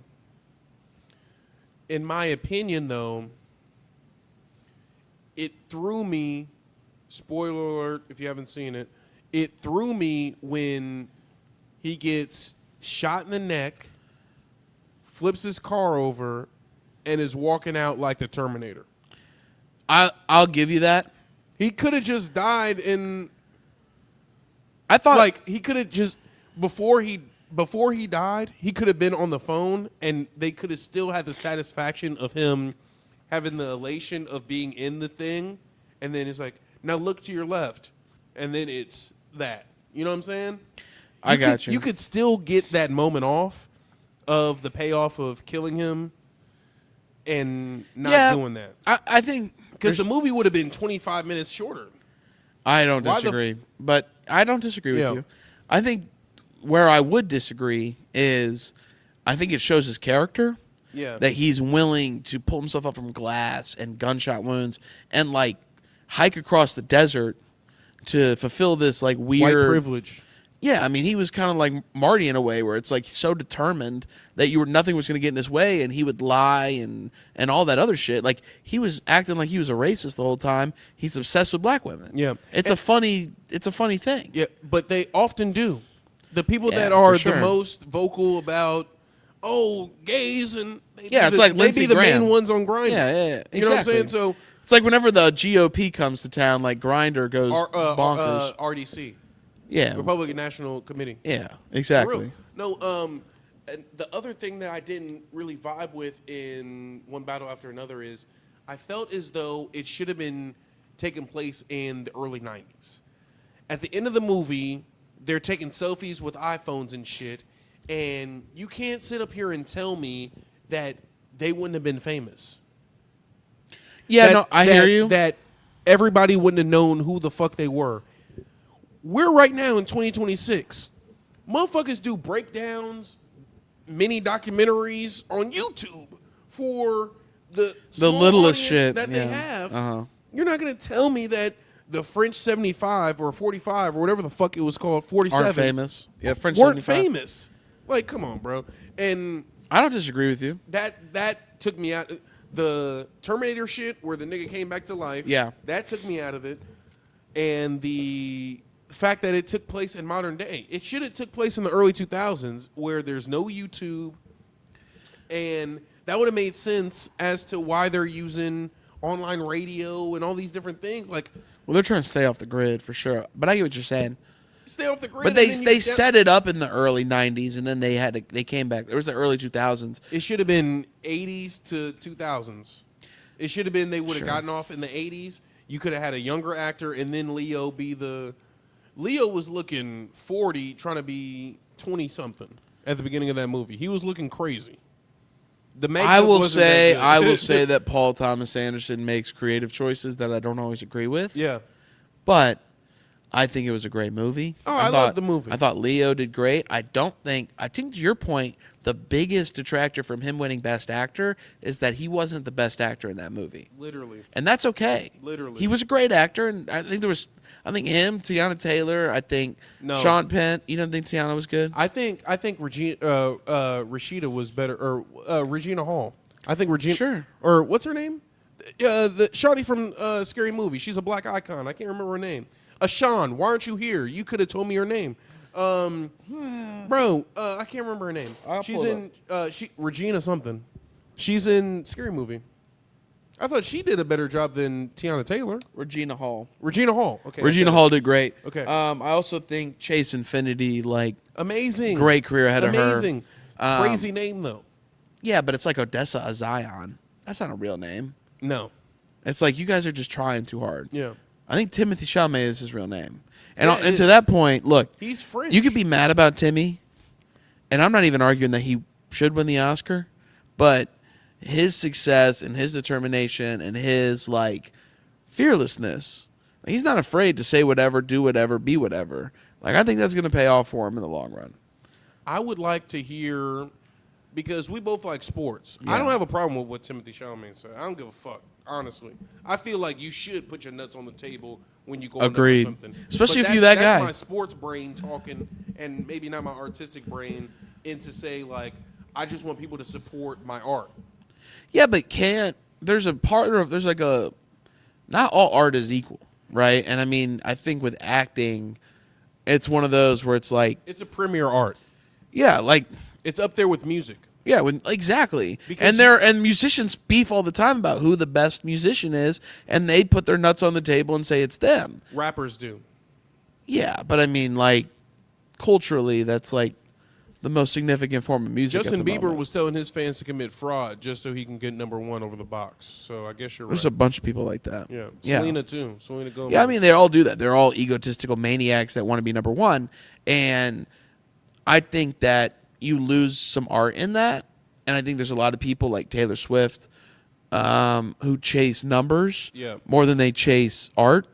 Speaker 3: In my opinion, though, it threw me, spoiler alert if you haven't seen it, it threw me when he gets shot in the neck, flips his car over, and is walking out like the Terminator.
Speaker 2: I'll give you that.
Speaker 3: He could have just died in...
Speaker 2: I thought
Speaker 3: like he could have just before he died, he could have been on the phone and they could have still had the satisfaction of him having the elation of being in the thing, and then it's like, now look to your left, and then it's that. You know what I'm saying?
Speaker 2: I got you.
Speaker 3: You could still get that moment off of the payoff of killing him and not doing that.
Speaker 2: I think
Speaker 3: Because the movie would have been 25 minutes shorter.
Speaker 2: I don't
Speaker 3: Why the-
Speaker 2: disagree, but I don't disagree with
Speaker 3: Yeah.
Speaker 2: you. I think where I would disagree is I think it shows his character.
Speaker 3: Yeah.
Speaker 2: That he's willing to pull himself up from glass and gunshot wounds and like hike across the desert to fulfill this like
Speaker 3: White
Speaker 2: weird
Speaker 3: privilege.
Speaker 2: Yeah, I mean he was kind of like Marty in a way where it's like so determined that nothing was going to get in his way, and he would lie and all that other shit. Like he was acting like he was a racist the whole time. He's obsessed with black women.
Speaker 3: Yeah.
Speaker 2: It's a funny thing.
Speaker 3: Yeah, but they often do. The people
Speaker 2: Yeah,
Speaker 3: that are
Speaker 2: for sure.
Speaker 3: the most vocal about, gays, and
Speaker 2: Yeah, it's like
Speaker 3: they
Speaker 2: Lindsey
Speaker 3: be the
Speaker 2: Graham.
Speaker 3: main ones on Grindr.
Speaker 2: Yeah.
Speaker 3: You know what I'm
Speaker 2: exactly.
Speaker 3: saying? So
Speaker 2: It's like whenever the GOP comes to town, like Grindr goes bonkers.
Speaker 3: RDC,
Speaker 2: Yeah,
Speaker 3: Republican National Committee.
Speaker 2: yeah,
Speaker 3: For
Speaker 2: exactly.
Speaker 3: real. No, and the other thing that I didn't really vibe with in One Battle After Another is I felt as though it should have been taking place in the early 90s. At the end of the movie, they're taking selfies with iPhones and shit, and you can't sit up here and tell me that they wouldn't have been famous.
Speaker 2: Yeah,
Speaker 3: That-
Speaker 2: no, I
Speaker 3: that-
Speaker 2: hear you.
Speaker 3: That everybody wouldn't have known who the fuck they were. We're right now in 2026. Motherfuckers do breakdowns, mini documentaries on YouTube for the small
Speaker 2: littlest
Speaker 3: audience
Speaker 2: shit
Speaker 3: that they have.
Speaker 2: Uh-huh.
Speaker 3: You're not going to tell me that the French 75 or 45 or whatever the fuck it was called, 47,
Speaker 2: Aren't famous. Yeah, French
Speaker 3: weren't
Speaker 2: 75.
Speaker 3: famous. Like, come on, bro. And
Speaker 2: I don't disagree with you.
Speaker 3: that took me out. The Terminator shit where the nigga came back to life.
Speaker 2: Yeah.
Speaker 3: That took me out of it. And the fact that it took place in modern day. It should have took place in the early 2000s where there's no YouTube. And that would have made sense as to why they're using online radio and all these different things. Like,
Speaker 2: Well, they're trying to stay off the grid for sure. But I get what you're saying.
Speaker 3: stay off the grid.
Speaker 2: But
Speaker 3: and
Speaker 2: they
Speaker 3: then
Speaker 2: they
Speaker 3: you-
Speaker 2: set it up in the early '90s, and then they came back. There was the early 2000s.
Speaker 3: It should have been 80s to 2000s. It should have been they would have
Speaker 2: Sure.
Speaker 3: gotten off in the 80s. You could have had a younger actor and then Leo be the... Leo was looking 40, trying to be 20-something at the beginning of that movie. He was looking crazy. The makeup
Speaker 2: I will
Speaker 3: wasn't that good.
Speaker 2: I will say that Paul Thomas Anderson makes creative choices that I don't always agree with.
Speaker 3: Yeah.
Speaker 2: But I think it was a great movie.
Speaker 3: Oh, I loved the movie.
Speaker 2: I thought Leo did great. I think to your point, the biggest detractor from him winning Best Actor is that he wasn't the best actor in that movie.
Speaker 3: Literally.
Speaker 2: And that's okay.
Speaker 3: Literally.
Speaker 2: He was a great actor, and I think him, Tiana Taylor, I think
Speaker 3: No.
Speaker 2: Sean Penn. You don't think Tiana was good?
Speaker 3: I think Rashida was better, or Regina Hall. I think Regina.
Speaker 2: Sure.
Speaker 3: Or what's her name? The shawty from Scary Movie. She's a black icon. I can't remember her name. Ashan, why aren't you here? You could have told me her name. Bro, I can't remember her name. She's in Regina something. She's in Scary Movie. I thought she did a better job than Tiana Taylor.
Speaker 2: Regina Hall.
Speaker 3: Regina Hall. Okay.
Speaker 2: Regina Hall did great.
Speaker 3: Okay.
Speaker 2: I also think Chase Infinity,
Speaker 3: Amazing.
Speaker 2: great career ahead of her.
Speaker 3: Amazing. Crazy name though.
Speaker 2: Yeah, but it's like Odessa Azion. That's not a real name.
Speaker 3: No.
Speaker 2: It's like you guys are just trying too hard.
Speaker 3: Yeah.
Speaker 2: I think Timothy Chalamet is his real name. And,
Speaker 3: Yeah, it
Speaker 2: and to
Speaker 3: is.
Speaker 2: that point, look,
Speaker 3: He's French.
Speaker 2: you could be mad about Timmy, and I'm not even arguing that he should win the Oscar, but his success and his determination and his fearlessness, he's not afraid to say whatever, do whatever, be whatever. I think that's going to pay off for him in the long run.
Speaker 3: I would like to hear, because we both like sports.
Speaker 2: Yeah.
Speaker 3: I don't have a problem with what Timothy Chalamet said. I don't give a fuck, honestly. I feel like you should put your nuts on the table when you go in there for
Speaker 2: Agreed.
Speaker 3: something.
Speaker 2: Especially
Speaker 3: But
Speaker 2: if you that
Speaker 3: that's
Speaker 2: guy.
Speaker 3: my sports brain talking, and maybe not my artistic brain, into say, I just want people to support my art.
Speaker 2: Yeah, but there's not all art is equal, right? And I mean, I think with acting, it's one of those where it's
Speaker 3: It's a premier art.
Speaker 2: yeah,
Speaker 3: It's up there with music.
Speaker 2: yeah, exactly.
Speaker 3: Because
Speaker 2: And musicians beef all the time about who the best musician is, and they put their nuts on the table and say it's them.
Speaker 3: Rappers do.
Speaker 2: Yeah, but I mean, culturally, that's the most significant form of music.
Speaker 3: Justin
Speaker 2: at the
Speaker 3: Bieber
Speaker 2: moment.
Speaker 3: was telling his fans to commit fraud just so he can get #1 over the box. So I guess you're
Speaker 2: There's
Speaker 3: right.
Speaker 2: a bunch of people like that.
Speaker 3: Yeah.
Speaker 2: Yeah.
Speaker 3: Selena too. Selena Gomez.
Speaker 2: Yeah, I mean, they all do that. They're all egotistical maniacs that want to be #1. And I think that you lose some art in that. And I think there's a lot of people like Taylor Swift who chase numbers
Speaker 3: Yeah.
Speaker 2: more than they chase art.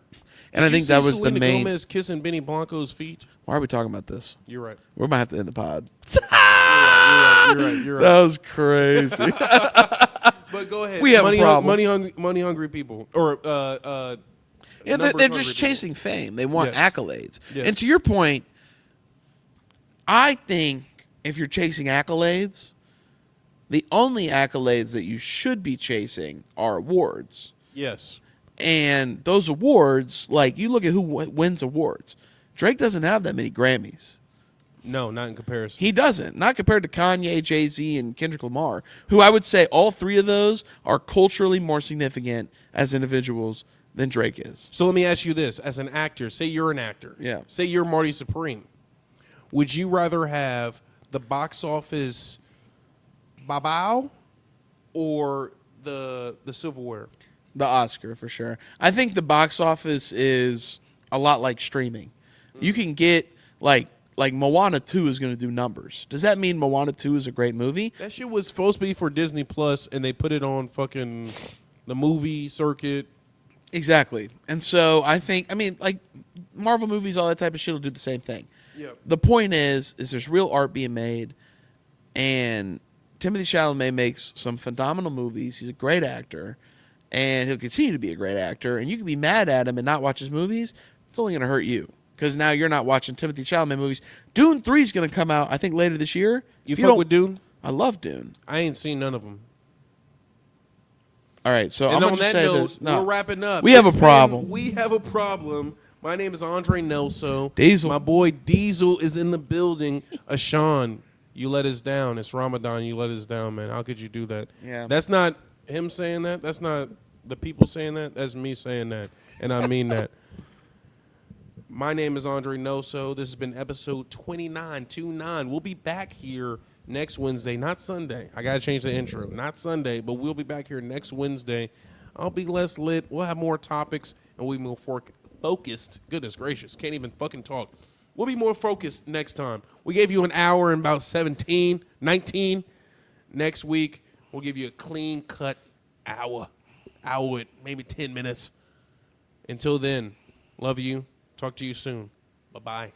Speaker 2: And I
Speaker 3: Did you
Speaker 2: think that
Speaker 3: see
Speaker 2: was
Speaker 3: Selena
Speaker 2: the main.
Speaker 3: Gomez kissing Benny Blanco's feet.
Speaker 2: Why are we talking about this?
Speaker 3: You're right.
Speaker 2: We might have to end the pod.
Speaker 3: You're right. You're right.
Speaker 2: That was crazy.
Speaker 3: But go ahead.
Speaker 2: We have a problem.
Speaker 3: Money hungry people, or
Speaker 2: Yeah,
Speaker 3: numbers
Speaker 2: they're
Speaker 3: hungry
Speaker 2: just
Speaker 3: people.
Speaker 2: chasing fame. They want
Speaker 3: Yes.
Speaker 2: accolades.
Speaker 3: Yes.
Speaker 2: And to your point, I think if you're chasing accolades, the only accolades that you should be chasing are awards.
Speaker 3: Yes.
Speaker 2: And those awards, you look at who wins awards. Drake doesn't have that many Grammys.
Speaker 3: No, not in comparison.
Speaker 2: He doesn't. Not compared to Kanye, Jay-Z, and Kendrick Lamar, who I would say all three of those are culturally more significant as individuals than Drake is.
Speaker 3: So let me ask you this: as an actor, say you're an actor.
Speaker 2: Yeah.
Speaker 3: Say you're Marty Supreme. Would you rather have the box office babao or the silverware?
Speaker 2: The Oscar, for sure. I think the box office is a lot like streaming. You can get, like Moana 2 is going to do numbers. Does that mean Moana 2 is a great movie?
Speaker 3: That shit was supposed to be for Disney Plus, and they put it on fucking the movie circuit.
Speaker 2: Exactly. And so I think, Marvel movies, all that type of shit will do the same thing.
Speaker 3: Yeah.
Speaker 2: The point is there's real art being made, and Timothy Chalamet makes some phenomenal movies. He's a great actor, and he'll continue to be a great actor. And you can be mad at him and not watch his movies. It's only going to hurt you because now you're not watching Timothy Chalamet movies. Dune 3 is going to come out, I think, later this year.
Speaker 3: You
Speaker 2: If
Speaker 3: fuck
Speaker 2: don't-
Speaker 3: with Dune?
Speaker 2: I love Dune.
Speaker 3: I ain't seen none of them.
Speaker 2: All right, so
Speaker 3: And
Speaker 2: I'm
Speaker 3: on
Speaker 2: going to
Speaker 3: that
Speaker 2: say
Speaker 3: note,
Speaker 2: this. No.
Speaker 3: we're wrapping up.
Speaker 2: We have a
Speaker 3: It's been-
Speaker 2: problem.
Speaker 3: We have a problem. My name is Andre Nelso.
Speaker 2: Diesel.
Speaker 3: My boy Diesel is in the building. Ashan, you let us down. It's Ramadan. You let us down, man. How could you do that?
Speaker 2: Yeah.
Speaker 3: That's not him saying that. That's not the people saying that. That's me saying that. And I mean that. My name is Andre Nelso. This has been episode 29. We'll be back here next Wednesday, not Sunday. I got to change the intro. Not Sunday, but we'll be back here next Wednesday. I'll be less lit. We'll have more topics, and we'll be more focused. Goodness gracious, can't even fucking talk. We'll be more focused next time. We gave you an hour and about 19. Next week, We'll give you a clean cut hour with maybe 10 minutes. Until then, love you. Talk to you soon. Bye-bye.